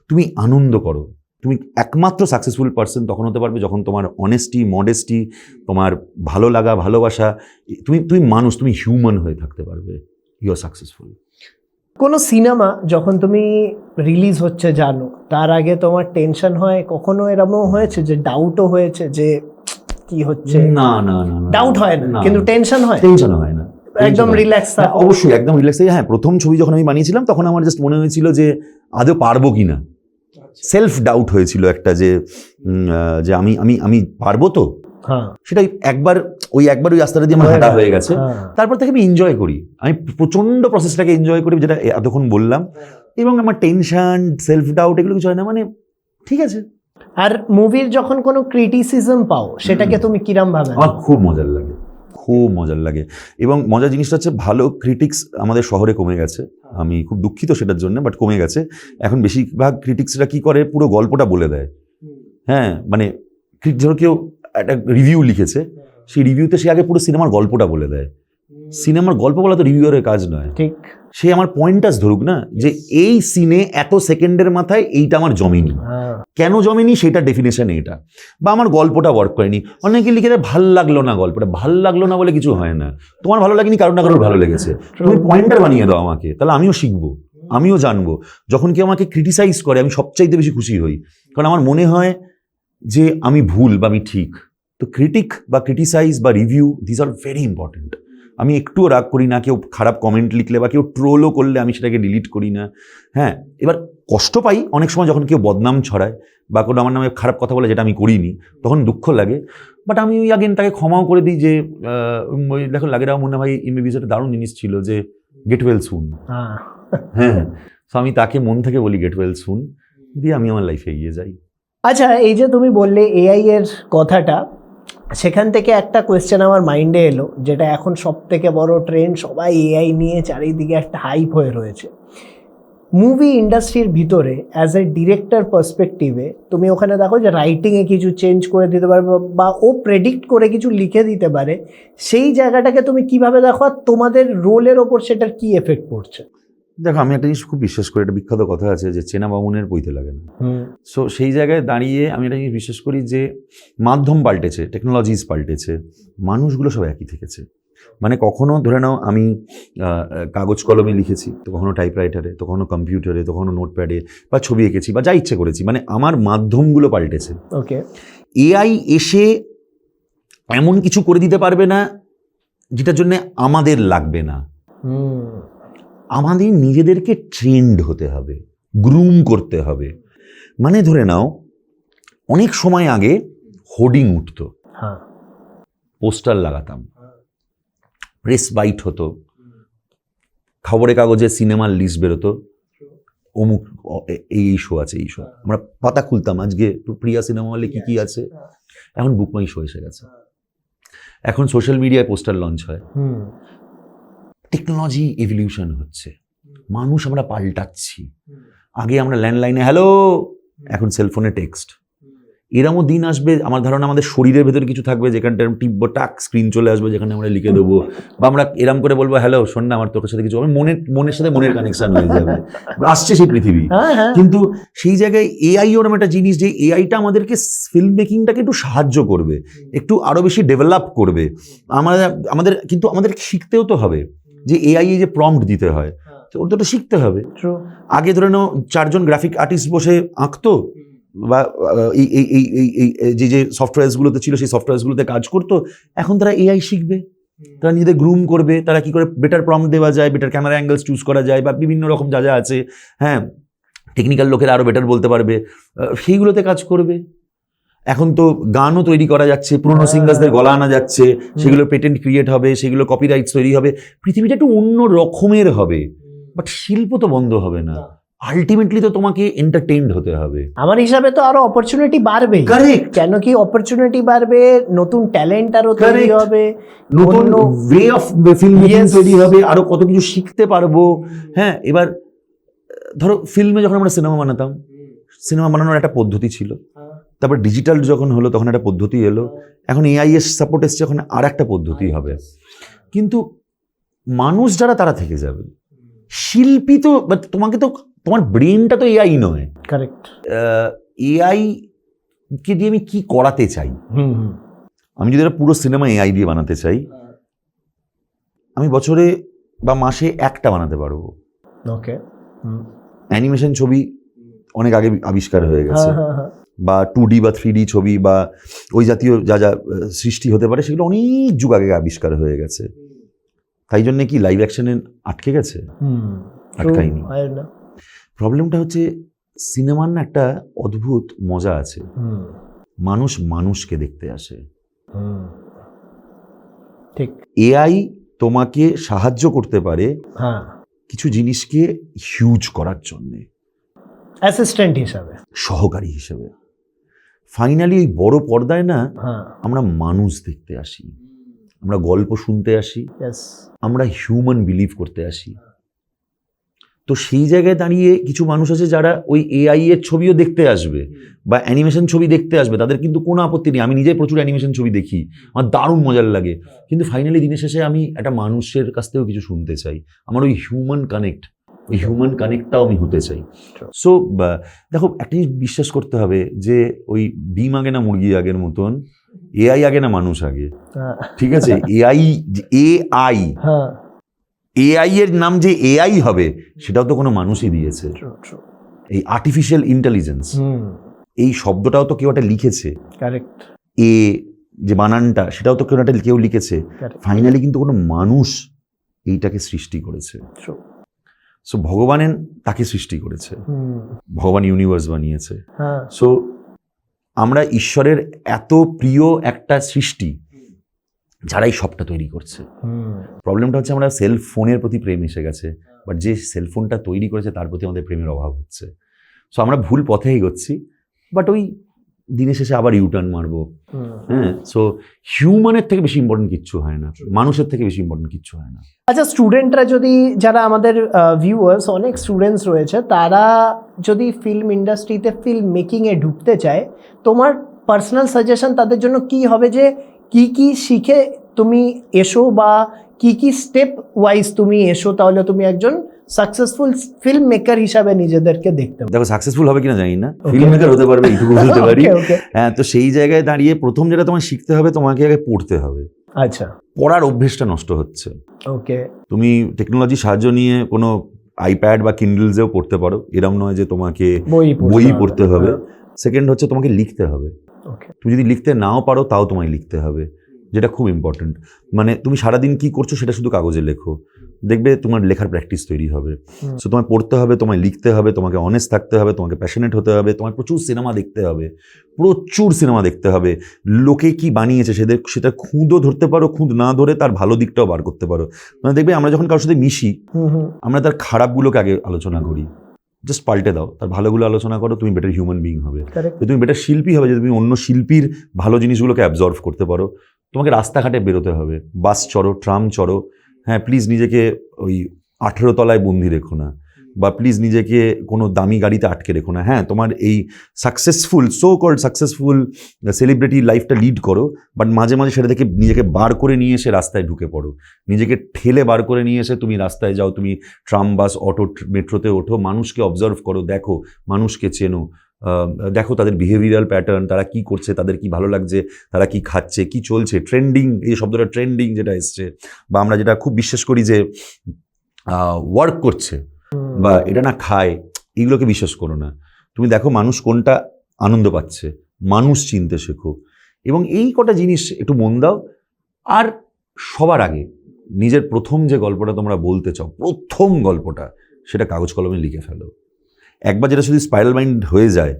তুমি আনন্দ করো। তুমি একমাত্র সাকসেসফুল পার্সন তখন হতে পারবে যখন তোমার অনেস্টি, মডেস্টি, তোমার ভালো লাগা, ভালোবাসা, তুমি মানুষ, তুমি হিউম্যান হয়ে থাকতে পারবে, ইউ আর সাকসেসফুল। কোনো সিনেমা যখন তুমি রিলিজ হচ্ছে জানো, তার আগে তোমার টেনশন হয়? কখনো এরকমও হয়েছে যে ডাউটও হয়েছে যে কি হচ্ছে? না না না, ডাউট হয় না, কিন্তু টেনশন হয়? টেনশন হয় না, একদম রিল্যাক্স? অবশ্যই একদম রিল্যাক্স। হ্যাঁ, প্রথম ছবি যখন আমি বানিয়েছিলাম তখন আমার জাস্ট মনে হয়েছিল যে আদৌ পারবো কিনা, সেলফ ডাউট হয়েছিল একটা, যে আমি আমি আমি পারবো তো। সেটাই একবার ওই রাস্তাটা দিয়ে আমার হাঁটা হয়ে গেছে, তারপর থেকে আমি এনজয় করি, আমি প্রচন্ড প্রসেসটাকে এনজয় করি, যেটা এতক্ষণ বললাম, এবং আমার টেনশন, সেলফ ডাউট এগুলো কিছু হয় না, মানে ঠিক আছে। আর মুভির যখন কোনো ক্রিটিসিজম পাও, সেটাকে তুমি কিরম ভাবে? আমার খুব মজার লাগে, খুব মজার লাগে। এবং মজার জিনিসটা হচ্ছে, ভালো ক্রিটিক্স আমাদের শহরে কমে গেছে, আমি খুব দুঃখিত সেটার জন্য, বাট কমে গেছে। এখন বেশিরভাগ ক্রিটিক্সরা কি করে, পুরো গল্পটা বলে দেয়। হ্যাঁ, মানে ধরো কেউ একটা রিভিউ লিখেছে, সেই রিভিউতে সে আগে পুরো সিনেমার গল্পটা বলে দেয়। সিনেমার গল্প বলা তো রিভিউয়ারের কাজ নয়। ঠিক, সে আমার পয়েন্টাস ধরুক না, যে এই সিনে এত সেকেন্ডের মাথায় এইটা আমার জমেনি, কেন জমেনি সেটা ডেফিনেশন এটা, বা আমার গল্পটা ওয়ার্ক করেনি। অনেকে লিখে দেয় ভাল লাগলো না, গল্পটা ভাল লাগলো না বলে কিছু হয় না, তোমার ভালো লাগেনি, কারোর না কারোর ভালো লেগেছে, তুমি পয়েন্টার বানিয়ে দাও আমাকে, তাহলে আমিও শিখবো, আমিও জানবো। যখন কেউ আমাকে ক্রিটিসাইজ করে, আমি সবচাইতে বেশি খুশি হই, কারণ আমার মনে হয় যে আমি ভুল বা আমি ঠিক। তো ক্রিটিক বা ক্রিটিসাইজ বা review, this are very important. আমি একটুও রাগ করি না, কেউ খারাপ কমেন্ট লিখলে বা কেউ ট্রোলও করলে আমি সেটাকে ডিলিট করি না। হ্যাঁ, এবার কষ্ট পাই অনেক সময় যখন কেউ বদনাম ছড়ায় বা কোনো আমার নামে খারাপ কথা বলে, যেটা আমি করিনি, তখন দুঃখ লাগে। বাট আমি ওই আগেন তাকে ক্ষমাও করে দিই, যে দেখো লাগে রাও মনে হয় এমবিবিএস একটা দারুণ জিনিস ছিল, যে গেট ওয়েল সুন। হ্যাঁ, তো আমি তাকে মন থেকে বলি গেট ওয়েল সুন, দিয়ে আমি আমার লাইফে এগিয়ে যাই। আচ্ছা, এই যে তুমি বললে এআই এর কথাটা, সেখান থেকে একটা কোয়েশ্চেন আমার মাইন্ডে এলো, যেটা এখন সব থেকে বড় ট্রেন্ড, সবাই এআই নিয়ে চারিদিকে একটা হাইপ হয়ে রয়েছে। মুভি ইন্ডাস্ট্রির ভিতরে অ্যাজ এ ডিরেক্টর পার্সপেক্টিভে তুমি ওখানে দেখো যে রাইটিংয়ে কিছু চেঞ্জ করে দিতে পারবে, বা ও প্রেডিক্ট করে কিছু লিখে দিতে পারে, সেই জায়গাটাকে তুমি কিভাবে দেখো, আর তোমাদের রোলের ওপর সেটার কি এফেক্ট পড়ছে? দেখো, আমি একটা জিনিস খুব বিশ্বাস করি, একটা বিখ্যাত কথা আছে যে চেনা বামুনের বইতে লাগে না। সো সেই জায়গায় দাঁড়িয়ে আমি একটা জিনিস বিশ্বাস করি, যে মাধ্যম পাল্টেছে, টেকনোলজিস পাল্টেছে, মানুষগুলো সব একই থেকেছে। মানে কখনো ধরে নাও আমি কাগজ কলমে লিখেছি, তো কখনো টাইপরাইটারে, তো কখনো কম্পিউটারে, তো কখনো নোটপ্যাডে, বা ছবি এঁকেছি, বা যা ইচ্ছে করেছি, মানে আমার মাধ্যমগুলো পাল্টেছে। ওকে, এআই এসে এমন কিছু করে দিতে পারবে না যেটার জন্য আমাদের লাগবে না। আমাদের নিজেদেরকে ট্রেন্ড হতে হবে, গ্রুম করতে হবে। মানে ধরে নাও, অনেক সময় আগে হোর্ডিং উঠতো, পোস্টার লাগাতাম, প্রেস বাইট হতো, খবরের কাগজে সিনেমার লিস্ট বেরোতো, অমুক এই শো আছে, এই শো, আমরা পাতা খুলতাম, আজকে প্রিয়া সিনেমা হলে কি কি আছে। এখন বুকমাই শো এসে গেছে, এখন সোশ্যাল মিডিয়ায় পোস্টার লঞ্চ হয়। টেকনোলজি এভলিউশন হচ্ছে, মানুষ আমরা পাল্টাচ্ছি। আগে আমরা ল্যান্ডলাইনে হ্যালো, এখন সেলফোনে টেক্সট। এরমও দিন আসবে, আমার ধারণা আমাদের শরীরের ভেতরে কিছু থাকবে যেখানটা টিপবো, টাক স্ক্রিন চলে আসবে, যেখানে আমরা লিখে দেবো, বা আমরা এরম করে বলবো হ্যালো শোন না, আমার তোর সাথে কিছু, আমি মনের সাথে মনের কানেকশন হয়ে যাবে, আসছে সেই পৃথিবী। কিন্তু সেই জায়গায় এআই ওরম একটা জিনিস, যে এআইটা আমাদেরকে ফিল্ম মেকিংটাকে একটু সাহায্য করবে, একটু আরো বেশি ডেভেলপ করবে। কিন্তু আমাদের শিখতেও তো হবে, যে এআই যে প্রম্পট দিতে হয়, তো ওটা তো শিখতে হবে। আগে ধরে নাও 4 জন গ্রাফিক আর্টিস্ট বসে আঁকতো, বা এই যে সফটওয়্যারসগুলোতে ছিল সেই সফটওয়্যারসগুলোতে কাজ করতো। এখন তারা এআই শিখবে, তারা নিজেদের গ্রুম করবে, তারা কি করে বেটার প্রম্পট দেওয়া যায়, বেটার ক্যামেরা অ্যাঙ্গেলস চুজ করা যায়, বা বিভিন্ন রকম যা যা আছে, হ্যাঁ, টেকনিক্যাল লোকেরা আরও বেটার বলতে পারবে, সেইগুলোতে কাজ করবে। এখন তো গানও তৈরি করা যাচ্ছে, পুরোনো সিঙ্গার্সদের গলা আনা যাচ্ছে, সেগুলো পেটেন্ট ক্রিয়েট হবে, সেগুলো কপিরাইটস তৈরি হবে, পৃথিবীটা একটু অন্য রকমের হবে। বাট শিল্প তো বন্ধ হবে না, আলটিমেটলি তো তোমাকে এন্টারটেইনড হতে হবে। আমার হিসাবে তো আরো অপরচুনিটি বাড়বে। কারেক্ট। কেন কি অপরচুনিটি বাড়বে, নতুন ট্যালেন্ট আরো তৈরি Correct. হবে, নতুন way of film making Yes. তৈরি হবে, আরো কত কিছু শিখতে পারবো। হ্যাঁ, এবার ধরো ফিল্মে যখন আমরা সিনেমা বানাতাম, সিনেমা বানানোর একটা পদ্ধতি ছিল, তারপর ডিজিটাল যখন হলো তখন একটা পদ্ধতি এলো, এখন এআই এর সাপোর্ট এসছে, এখন আর একটা পদ্ধতি হবে। কিন্তু মানুষ যারা তারা থেকে যাবে, শিল্পী তো তোমাকে তো, তোমার ব্রেনটা তো এআই নয়। কারেক্ট। এআই কে দিয়ে আমি কি করাতে চাই? আমি যদি একটা পুরো সিনেমা এআই দিয়ে বানাতে চাই, আমি বছরে বা মাসে একটা বানাতে পারবো। ওকে। অ্যানিমেশন ছবি অনেক আগে আবিষ্কার হয়ে গেছে, বা 2D বা 3D ছবি বা ওই জাতীয় যা যা সৃষ্টি হতে পারে সেগুলো অনেক যুগ আগে আবিষ্কার হয়ে গেছে। তাই জন্য কি লাইভ অ্যাকশনে আটকে গেছে? আটকায়নি। প্রবলেমটা হচ্ছে সিনেমার না একটা অদ্ভুত মজা আছে, মানুষ মানুষকে দেখতে আসে। ঠিক। এআই তোমাকে সাহায্য করতে পারে হ্যাঁ, কিছু জিনিসকে হিউজ করার জন্যে, অ্যাসিস্ট্যান্ট হিসাবে, সহকারী হিসেবে। ফাইনালি ওই বড় পর্দায় না হ্যাঁ, আমরা মানুষ দেখতে আসি, আমরা গল্প শুনতে আসি, ইয়েস, আমরা হিউম্যান বিলিভ করতে আসি। তো সেই জায়গায় দাঁড়িয়ে কিছু মানুষ আছে যারা ওই এআই এর ছবিও দেখতে আসবে বা অ্যানিমেশন ছবি দেখতে আসবে, তাদের কিন্তু কোনো আপত্তি নেই। আমি নিজে প্রচুর অ্যানিমেশন ছবি দেখি, আমার দারুণ মজার লাগে। কিন্তু ফাইনালি দিনের শেষে আমি একটা মানুষের কাছ থেকেও কিছু শুনতে চাই, আমার ওই হিউম্যান কানেক্ট, ওই হিউম্যান কানেক্টটাও আমি হতে চাই। সো দেখো, একটা জিনিস বিশ্বাস করতে হবে যে ওই ডিম আগে না মুরগি আগের মতন, এআই আগে না মানুষ আগে। ঠিক আছে, এআই এআই এর নাম যে এআই হবে সেটাও তো কোনো মানুষই দিয়েছে। এই আর্টিফিশিয়াল ইন্টেলিজেন্স, এই শব্দটাও তো কেউ একটা লিখেছে। কারেক্ট। এ যে বানানটা, সেটাও তো কেউ লিখেছে। ফাইনালি কিন্তু কোনো মানুষ এইটাকে সৃষ্টি করেছে। সো ভগবানের তাকে সৃষ্টি করেছে, ভগবান ইউনিভার্স বানিয়েছে। সো আমরা ঈশ্বরের এত প্রিয় একটা সৃষ্টি যারাই সবটা তৈরি করছে। প্রবলেমটা হচ্ছে আমরা সেল ফোনের প্রতি প্রেম এসে গেছে, বাট যে সেলফোনটা তৈরি করেছে তার প্রতি আমাদের প্রেমের অভাব হচ্ছে। সো আমরা ভুল পথে এগোচ্ছি, বাট ওই দিনের শেষে আবার ইউটার্ন মারবো। হ্যাঁ, সো হিউম্যানের থেকে বেশি ইম্পর্টেন্ট কিচ্ছু হয় না, মানুষের থেকে বেশি ইম্পর্টেন্ট কিচ্ছু হয় না। আচ্ছা, স্টুডেন্টরা যদি, যারা আমাদের ভিউয়ার্স, অনেক স্টুডেন্টস রয়েছে, তারা যদি ফিল্ম ইন্ডাস্ট্রিতে ফিল্ম মেকিংয়ে ঢুকতে চায়, তোমার পার্সোনাল সাজেশন তাদের জন্য কি হবে, যে কি কি শিখে তুমি এসো বা কি কি স্টেপ ওয়াইজ তুমি এসো, তাহলে তুমি একজন সাকসেসফুল ফিল্ম মেকার হিসাবে নিজেদেরকে দেখতে পাবে? দেখো, সাকসেসফুল হবে কিনা জানি না, ফিল্ম মেকার হতে পারবে এইটুকু বলতে পারি। হ্যাঁ, তো সেই জায়গায় দাঁড়িয়ে প্রথম যেটা তোমার শিখতে হবে, তোমাকে আগে পড়তে হবে। আচ্ছা, পড়ার অভ্যেসটা নষ্ট হচ্ছে। ওকে। তুমি টেকনোলজির সাহায্য নিয়ে কোনো আইপ্যাড বা কিন্ডলসেও পড়তে পারো, এরম নয় যে তোমাকে বই পড়তে হবে। সেকেন্ড হচ্ছে তোমাকে লিখতে হবে। তুমি যদি লিখতে নাও পারো তাও তোমায় লিখতে হবে, যেটা খুব ইম্পর্টেন্ট। মানে তুমি সারাদিন কি করছো সেটা শুধু কাগজে লেখো, দেখবে তোমার লেখার প্র্যাকটিস তৈরি হবে। সো তোমায় পড়তে হবে, তোমায় লিখতে হবে, তোমাকে অনেস্ট থাকতে হবে, তোমাকে প্যাশনেট হতে হবে, তোমায় প্রচুর সিনেমা দেখতে হবে, প্রচুর সিনেমা দেখতে হবে। লোকে কি বানিয়েছে সেটা খুঁতও ধরতে পারো, খুঁত না ধরে তার ভালো দিকটাও বার করতে পারো। মানে দেখবে আমরা যখন কারোর সাথে মিশি, আমরা তার খারাপগুলোকে আগে আলোচনা করি, জাস্ট পাল্টে দাও, তার ভালোগুলো আলোচনা করো, তুমি বেটার হিউম্যান বিং হবে। তুমি বেটার শিল্পী হবে যে তুমি অন্য শিল্পীর ভালো জিনিসগুলোকে অ্যাবজর্ভ করতে পারো। তোমাকে রাস্তাঘাটে বেরোতে হবে, বাস চড়ো, ট্রাম চড়ো। হ্যাঁ, প্লিজ নিজেকে ওই 18 তলায় বন্দি রেখো না, বা প্লিজ নিজেকে কোনো দামি গাড়িতে আটকে রেখো না। হ্যাঁ, তোমার এই সো কল্ড সাকসেসফুল সেলিব্রিটি লাইফটা লিড করো, বাট মাঝে মাঝে সেটা থেকে নিজেকে বার করে নিয়ে এসে রাস্তায় ঢুকে পড়ো, নিজেকে ঠেলে বার করে নিয়ে এসে তুমি রাস্তায় যাও, তুমি ট্রাম, বাস, অটো, মেট্রোতে ওঠো, মানুষকে অবজার্ভ করো, দেখো, মানুষকে চেনো, দেখো তাদের বিহেভিয়ারাল প্যাটার্ন, তারা কি করছে, তাদের কি ভালো লাগছে, তারা কি খাচ্ছে, কি চলছে, ট্রেন্ডিং, এই শব্দটা ট্রেন্ডিং যেটা এসছে, বা আমরা যেটা খুব বিশ্বাস করি যে ওয়ার্ক করছে বা এটা না খায়, এইগুলোকে বিশ্বাস করো না। তুমি দেখো মানুষ কোনটা আনন্দ পাচ্ছে, মানুষ চিনতে শেখো, এবং এই কটা জিনিস একটু মন দাও। আর সবার আগে নিজের প্রথম যে গল্পটা তোমরা বলতে চাও, প্রথম গল্পটা, সেটা কাগজ কলমে লিখে ফেলো। একবার যেটা শুধু স্পাইরাল মাইন্ড হয়ে যায়,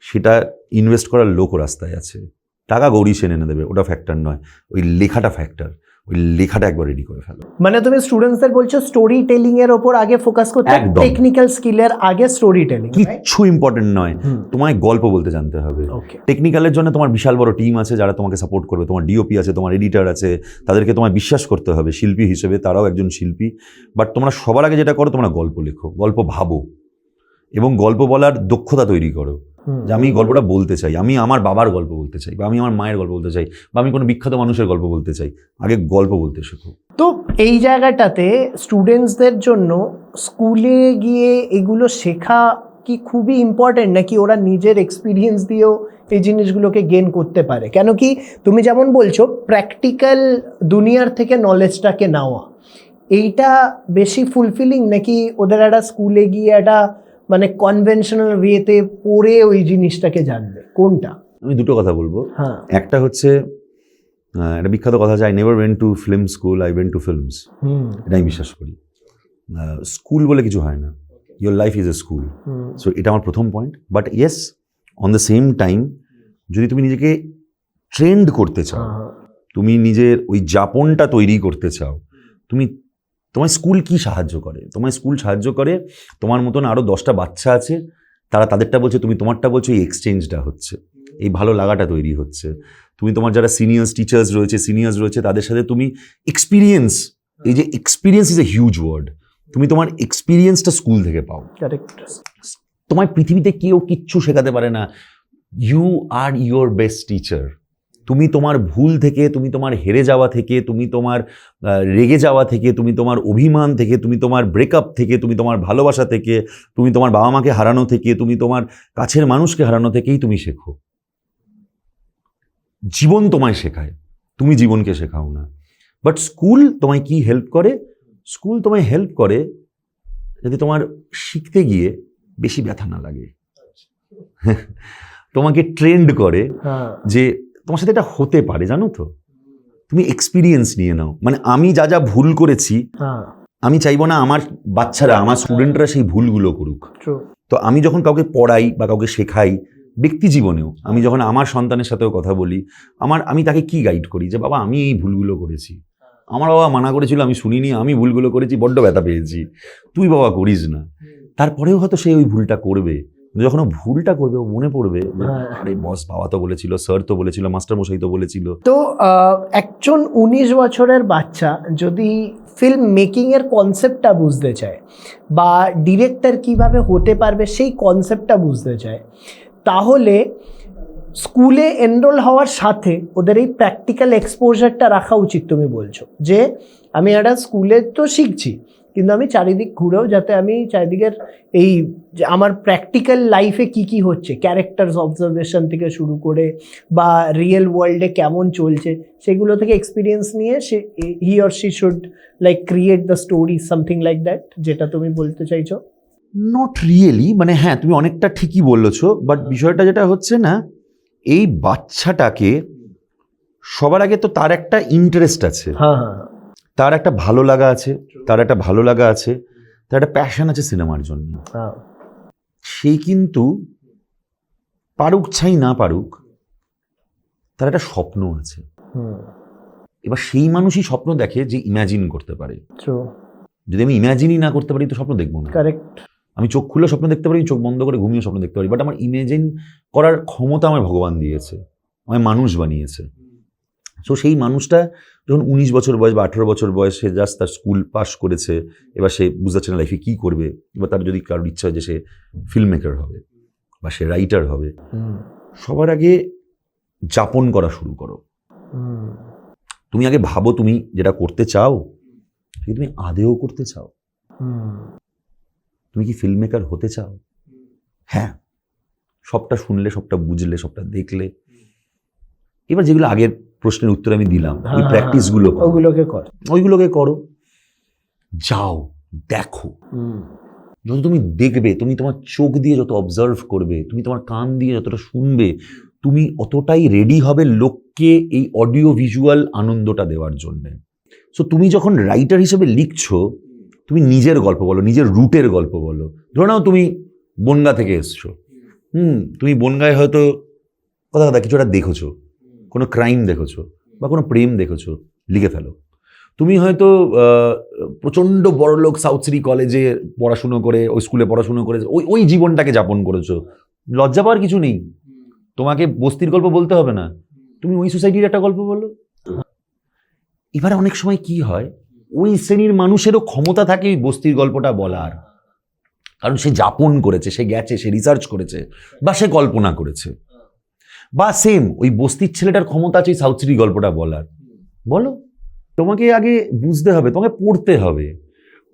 সেটা ইনভেস্ট করার লোক রাস্তায় আছে। টাকা গৌরী সেন এনে দেবে, ওটা ফ্যাক্টর নয়, ওই লেখাটা ফ্যাক্টর। ওই লেখাটা একবার রেডি করে ফেলো। মানে তুমি স্টুডেন্টসদের বলছো স্টোরি টেলিং এর ওপর আগে ফোকাস করতে, একদম। টেকনিক্যাল স্কিলের আগে স্টোরি টেলিং। কিচ্ছু ইম্পর্টেন্ট নয়, তোমায় গল্প বলতে জানতে হবে। ওকে। টেকনিক্যালের জন্য তোমার বিশাল বড় টিম আছে যারা তোমাকে সাপোর্ট করবে, তোমার ডিওপি আছে, তোমার এডিটর আছে, তাদেরকে তোমায় বিশ্বাস করতে হবে শিল্পী হিসেবে, তারাও একজন শিল্পী। বাট তোমরা সবার আগে যেটা করো, তোমরা গল্প লেখো, গল্প ভাবো এবং গল্প বলার দক্ষতা তৈরি করো। যে আমি গল্পটা বলতে চাই, আমি আমার বাবার গল্প বলতে চাই, বা আমি আমার মায়ের গল্প বলতে চাই, বা আমি কোনো বিখ্যাত মানুষের গল্প বলতে চাই। আগে গল্প বলতে শেখো। তো এই জায়গাটাতে স্টুডেন্টসদের জন্য স্কুলে গিয়ে এগুলো শেখা কি খুবই ইম্পর্টেন্ট, নাকি ওরা নিজের এক্সপিরিয়েন্স দিয়েও এই জিনিসগুলোকে গেন করতে পারে? কেন কি তুমি যেমন বলছো প্র্যাকটিক্যাল দুনিয়ার থেকে নলেজটাকে নেওয়া, এইটা বেশি ফুলফিলিং, নাকি ওদের একটা স্কুলে গিয়ে একটা মানে কনভেনশনাল ওয়েতে পড়ে ওই জিনিসটাকে জানবে? কোনটা? আমি দুটো কথা বলবো। হ্যাঁ। একটা হচ্ছে একটা বিখ্যাত কথা আছে, I never went to film school, I went to films. এটা আমি বিশ্বাস করি। স্কুল বলে কিছু হয় না, your life is a school. So এটা আমার প্রথম point. But yes, on the same time যদি তুমি নিজেকে ট্রেন্ড করতে চাও, তুমি নিজের ওই যাপনটা তৈরি করতে চাও, তোমার স্কুল কি সাহায্য করে? তোমার স্কুল সাহায্য করে, তোমার মতন আরও 10টা বাচ্চা আছে, তারা তাদেরটা বলছে, তুমি তোমারটা বলছো, এই এক্সচেঞ্জটা হচ্ছে, এই ভালো লাগাটা তৈরি হচ্ছে। তুমি তোমার যারা সিনিয়র্স টিচার্স রয়েছে তাদের সাথে তুমি এক্সপিরিয়েন্স, এই যে experience is a huge word, তুমি তোমার এক্সপিরিয়েন্সটা স্কুল থেকে পাও। তোমার পৃথিবীতে কেউ কিচ্ছু শেখাতে পারে না। You are your best teacher. তুমি তোমার ভুল থেকে, তুমি তোমার হেরে যাওয়া থেকে, তুমি তোমার রেগে যাওয়া থেকে, তুমি তোমার অভিমান থেকে, তুমি তোমার ব্রেকআপ থেকে, তুমি তোমার ভালোবাসা থেকে, তুমি তোমার বাবা মাকে হারানো থেকে, তুমি তোমার কাছের মানুষকে হারানো থেকেই তুমি শেখো। জীবন তোমায় শেখায়, তুমি জীবনকে শেখাও না। বাট স্কুল তোমায় কি হেল্প করে? স্কুল তোমায় হেল্প করে যাতে তোমার শিখতে গিয়ে বেশি ব্যথা না লাগে। তোমাকে ট্রেন্ড করে যে তোমার সাথে এটা হতে পারে, জানো তো, তুমি এক্সপিরিয়েন্স নিয়ে নাও। মানে আমি যা যা ভুল করেছি, আমি চাইবো না আমার বাচ্চারা, আমার স্টুডেন্টরা সেই ভুলগুলো করুক। তো আমি যখন কাউকে পড়াই বা কাউকে শেখাই, ব্যক্তি জীবনেও আমি যখন আমার সন্তানের সাথেও কথা বলি, আমি তাকে কি গাইড করি যে বাবা আমি এই ভুলগুলো করেছি, আমার বাবা মানা করেছিল, আমি শুনিনি, আমি ভুলগুলো করেছি, বড্ড ব্যথা পেয়েছি, তুই বাবা করিস না। তারপরেও হয়তো সে ওই ভুলটা করবে। যখন ও ভুলটা করবে, ও মনে পড়বে, আরে বস বাবা তো বলেছিল, স্যার তো বলেছিল, মাস্টার মশাই তো বলেছিল। তো একজন 19 বছরের বাচ্চা যদি ফিল্ম মেকিং এর কনসেপ্টটা বুঝতে চায় বা ডিরেক্টর কিভাবে হতে পারবে সেই কনসেপ্টটা বুঝতে চায়, তাহলে স্কুলে এনরোল হওয়ার সাথে ওদের এই প্র্যাকটিক্যাল এক্সপোজারটা রাখা উচিত। তুমি বলছো যে আমি একটা স্কুলে তো শিখছি, কিন্তু আমি চারিদিক ঘুরেও যাতে আমি চারিদিকের এই যে আমার প্র্যাকটিক্যাল লাইফে কি কি হচ্ছে, ক্যারেক্টার্স অবজারভেশন থেকে শুরু করে বা রিয়েল ওয়ার্ল্ডে কেমন চলছে, সেগুলো থেকে এক্সপিরিয়েন্স নিয়ে সে he or she should like create the story, something like that, যেটা তুমি বলতে চাইছো? নট রিয়েলি, মানে হ্যাঁ তুমি অনেকটা ঠিকই বলেছো, বাট বিষয়টা যেটা হচ্ছে না, এই বাচ্চাটাকে সবার আগে তো তার একটা ইন্টারেস্ট আছে, তার একটা ভালো লাগা আছে, তার একটা প্যাশন আছে সিনেমার জন্য। সেই কিন্তু পারুক চাই না পারুক, তার একটা স্বপ্ন আছে। এবার সেই মানুষই স্বপ্ন দেখে যে ইমাজিন করতে পারে। যদি আমি ইমাজিনই না করতে পারি তো স্বপ্ন দেখবো না। কারেক্ট। আমি চোখ খুলে স্বপ্ন দেখতে পারি, চোখ বন্ধ করে ঘুমিয়ে স্বপ্ন দেখতে পারি, বাট আমার ইমেজিন করার ক্ষমতা আমার ভগবান দিয়েছে, আমায় মানুষ বানিয়েছে। সো সেই মানুষটা যখন 19 বছর বয়স বা 18 বছর বয়স, সে জাস্ট তার স্কুল পাস করেছে, এবার সে বুঝতে পারছে না লাইফে কী করবে। এবার তার যদি কারোর ইচ্ছা হয় যে সে ফিল্ম মেকার হবে বা সে রাইটার হবে, সবার আগে যাপন করা শুরু করো। তুমি আগে ভাবো তুমি যেটা করতে চাও তুমি আদেও করতে চাও। তুমি কি ফিল্ম মেকার হতে চাও? হ্যাঁ, সবটা শুনলে, সবটা বুঝলে, সবটা দেখলে, এবার যেগুলো আগের প্রশ্নের উত্তর আমি দিলাম, ওই প্র্যাকটিসগুলো ওইগুলোকে করো, যাও দেখো। যত তুমি দেখবে, তুমি তোমার চোখ দিয়ে যত অবজার্ভ করবে, তুমি তোমার কান দিয়ে যতটা শুনবে, তুমি অতটাই রেডি হবে লোককে এই অডিও ভিজুয়াল আনন্দটা দেওয়ার জন্যে। সো তুমি যখন রাইটার হিসেবে লিখছো, তুমি নিজের গল্প বলো, নিজের রুটের গল্প বলো। ধরে নাও তুমি বনগা থেকে এসছো, তুমি বনগায় হয়তো কথা কিছু একটা দেখেছো, কোনো ক্রাইম দেখেছো বা কোনো প্রেম দেখেছো, লিখে ফেলো। তুমি হয়তো প্রচণ্ড বড় লোক সাউথ সিটি কলেজে পড়াশুনো করে, ওই স্কুলে পড়াশুনো করে ওই জীবনটাকে যাপন করেছো, লজ্জা পাওয়ার কিছু নেই। তোমাকে বস্তির গল্প বলতে হবে না, তুমি ওই সোসাইটির একটা গল্প বলো। এবারে অনেক সময় কি হয়, ওই শ্রেণীর মানুষেরও ক্ষমতা থাকে ওই বস্তির গল্পটা বলার, কারণ সে যাপন করেছে, সে গেছে, সে রিসার্চ করেছে বা সে কল্পনা করেছে। বা সেম ওই বস্তির ছেলেটার ক্ষমতা আছে সাউথ সিটি গল্পটা বলার, বলো। তোমাকে আগে বুঝতে হবে, তোমাকে পড়তে হবে।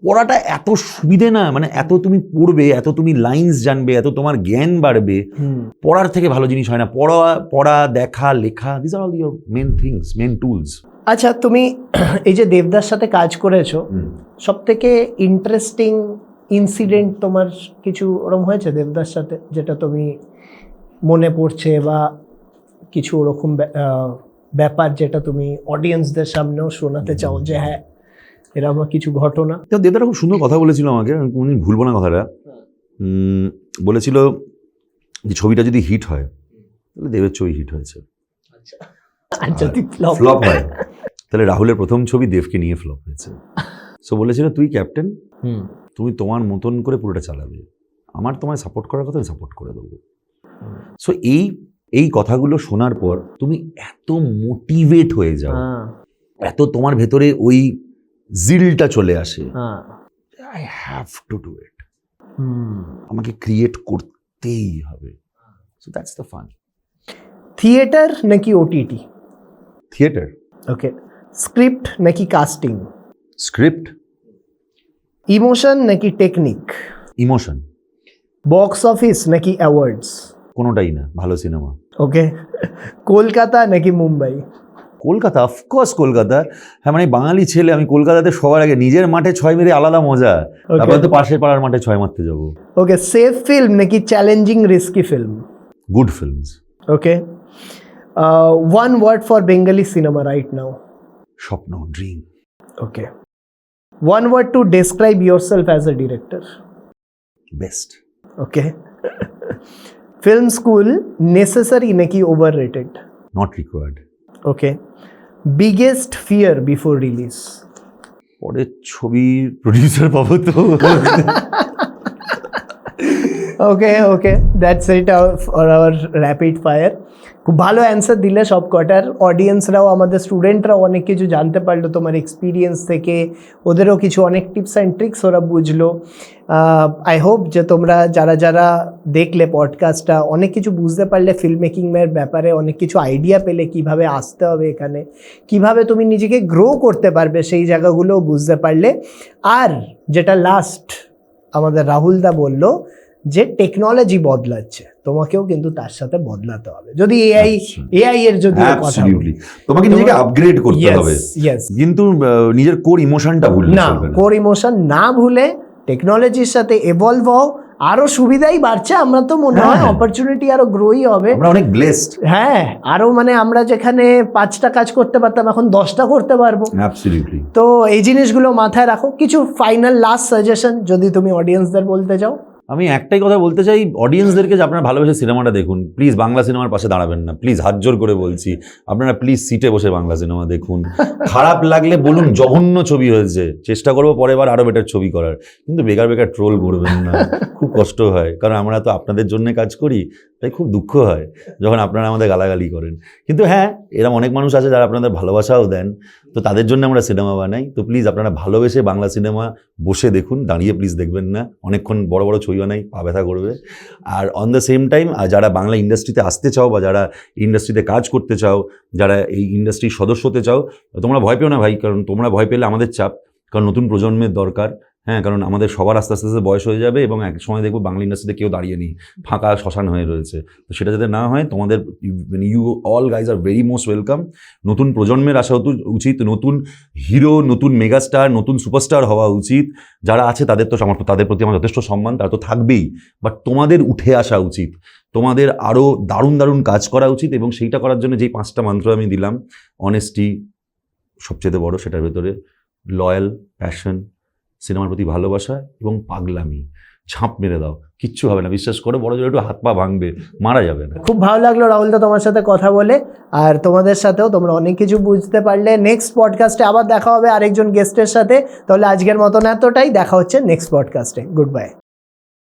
পড়াটা এত সুবিধে না, মানে এত তুমি পড়বে, এত তুমি লাইন্স জানবে, এত তোমার জ্ঞান বাড়বে, পড়ার থেকে ভালো জিনিস হয় না। পড়া, দেখা, লেখা, this are all your main things, main tools. আচ্ছা, তুমি এই যে দেবদার সাথে কাজ করেছো, সব থেকে ইন্টারেস্টিং ইনসিডেন্ট তোমার কিছু ওরকম হয়েছে দেবদার সাথে, যেটা তুমি মনে পড়ছে, বা কিছু ওরকম ব্যাপার যেটা তুমি অডিয়েন্সদের সামনেও শোনাতে চাও যে হ্যাঁ এরকম কিছু ঘটনা? দেবদাটা খুব সুন্দর কথা বলেছিল আমাকে, আমি কোনোদিন ভুলবো না কথাটা। বলেছিল যে ছবিটা যদি হিট হয় তাহলে দেবের ছবি হিট হয়েছে, আর যদি ফ্লপ হয় তাহলে রাহুলের প্রথম ছবি দেবকে নিয়ে ফ্লপ হয়েছে। সো বলেছিল তুই ক্যাপ্টেন, তুমি তোমার মতন করে পুরোটা চালাবে, আমার তোমায় সাপোর্ট করার কথা আমি সাপোর্ট করে দেবো। সো এই কথাগুলো শোনার পর তুমি এত মোটিভেট হয়ে যাও, এত তোমার ভেতরে ওই জিলটা চলে আসে, I have to do it, আমাকে ক্রিয়েট করতেই হবে। So that's the fun. Theatre নাকি ওটিটি? থিয়েটার। ওকে। স্ক্রিপ্ট নাকি কাস্টিং? স্ক্রিপ্ট। ইমোশন নাকি টেকনিক? ইমোশন। বক্স অফিস নাকি অ্যাওয়ার্ডস? কোনোটাই না, ভালো সিনেমা। ওকে। কলকাতা নাকি মুম্বাই? কলকাতা, অফকোর্স কলকাতা। হ্যাঁ, মানে বাঙালি ছেলে, আমি কলকাতাতে সবার আগে। নিজের মাঠে 6 মেরে আলাদা মজা, তারপরে তো পাশের পাড়ার মাঠে 6 মারতে যাবো। ওকে। সেফ ফিল্ম নাকি challenging risky film? Good films. Okay. One word for Bengali cinema right now? স্বপ্ন, dream. Okay. One word to describe yourself as a director? Best. Okay. Film school necessary নাকি overrated? Not required. Okay. Biggest fear before release? পরের ছবির producer পাবো তো। Okay okay, that's it for our rapid fire. খুব ভালো answer দিলে সব কটার। অডিয়েন্সরাও, আমাদের স্টুডেন্টরাও অনেক কিছু জানতে পারলো তোমার এক্সপিরিয়েন্স থেকে, ওদেরও কিছু অনেক টিপস অ্যান্ড ট্রিক্স ওরা বুঝলো। আই হোপ যে তোমরা যারা যারা দেখলে পডকাস্টটা অনেক কিছু বুঝতে পারলে ফিল্ম মেকিংয়ের ব্যাপারে, অনেক কিছু আইডিয়া পেলে কিভাবে আসতে হবে এখানে, কিভাবে তুমি নিজেকে গ্রো করতে পারবে সেই জায়গাগুলোও বুঝতে পারলে। আর যেটা লাস্ট আমাদের রাহুলদা বলল যে টেকনোলজি বদলাচ্ছে, তোমাকেও কিন্তু তার সাথে বদলাতে হবে। যদি এআই এর যদি কথা বলি, তোমাকে নিজেকে আপগ্রেড করতে হবে, কিন্তু নিজের কোর ইমোশনটা ভুললে না। কোর ইমোশন না ভুলে টেকনোলজির সাথে এভলভ হও, আরো সুবিধাই বাড়ছে। আমরা তো মনে হয় অপরচুনিটি আরো গ্রোই হবে। আমরা অনেক ব্লেসড। হ্যাঁ, আরো মানে আমরা যেখানে 5টা কাজ করতে পারতাম এখন 10টা করতে পারবো। অ্যাবসলিউটলি। তো এই জিনিসগুলো মাথায় রাখো। কিছু ফাইনাল লাস্ট সাজেশন যদি তুমি অডিয়েন্সদের বলতে চাও? আমি একটাই কথা বলতে চাই অডিয়েন্সদেরকে, যে আপনারা ভালোবেসে সিনেমাটা দেখুন। প্লিজ বাংলা সিনেমার পাশে দাঁড়াবেন না, প্লিজ হাত জোর করে বলছি। আপনারা প্লিজ সিটে বসে বাংলা সিনেমা দেখুন। খারাপ লাগলে বলুন জঘন্য ছবি হয়েছে, চেষ্টা করবো পরের বার আরো বেটার ছবি করার, কিন্তু বেকার ট্রোল করবেন না। খুব কষ্ট হয়, কারণ আমরা তো আপনাদের জন্য কাজ করি, তাই খুব দুঃখ হয় যখন আপনারা আমাদের গালাগালি করেন। কিন্তু হ্যাঁ, এরকম অনেক মানুষ আছে যারা আপনাদের ভালোবাসাও দেন, তো তাদের জন্য আমরা সিনেমা বানাই। তো প্লিজ আপনারা ভালোবেসে বাংলা সিনেমা বসে দেখুন, দাঁড়িয়ে প্লিজ দেখবেন না। অনেকক্ষণ বড় বড় ছবি বানাই, পা ব্যথা করবে। আর অন দ্য সেম টাইম যারা বাংলা ইন্ডাস্ট্রিতে আসতে চাও বা যারা ইন্ডাস্ট্রিতে কাজ করতে চাও, যারা এই ইন্ডাস্ট্রির সদস্য হতে চাও, তোমরা ভয় পেও না ভাই, কারণ তোমরা ভয় পেলে আমাদের চাপ, কারণ নতুন প্রজন্মের দরকার। হ্যাঁ, কারণ আমাদের সবার আস্তে আস্তে বয়স হয়ে যাবে এবং এক সময় দেখবো বাংলা ইন্ডাস্ট্রিতে কেউ দাঁড়িয়ে নেই, ফাঁকা শ্মশান হয়ে রয়েছে। তো সেটা যাতে না হয়, তোমাদের you all guys are very most welcome. নতুন প্রজন্মের আসা উচিত, নতুন হিরো, নতুন মেগাস্টার, নতুন সুপারস্টার হওয়া উচিত। যারা আছে তাদের তো তাদের প্রতি আমার যথেষ্ট সম্মান, তারা তো থাকবেই, বাট তোমাদের উঠে আসা উচিত, তোমাদের আরও দারুণ দারুণ কাজ করা উচিত। এবং সেইটা করার জন্য যেই 5টা মন্ত্র আমি দিলাম, অনেস্টি সবচেয়ে বড়, সেটার ভেতরে লয়াল, প্যাশন, সিনেমার প্রতি ভালোবাসা এবং পাগলামি, ঝাঁপ মেরে দাও, কিচ্ছু হবে না, বিশ্বাস করো। বড় জোর একটু হাত পা ভাঙবে, মারা যাবে না। খুব ভালো লাগলো রাহুলদা তোমার সাথে কথা বলে, আর তোমাদের সাথেও তোমরা অনেক কিছু বুঝতে পারলে। নেক্সট পডকাস্টে আবার দেখা হবে আরেকজন গেস্টের সাথে। তাহলে আজকের মতন এতটাই, দেখা হচ্ছে নেক্সট পডকাস্টে। Good bye.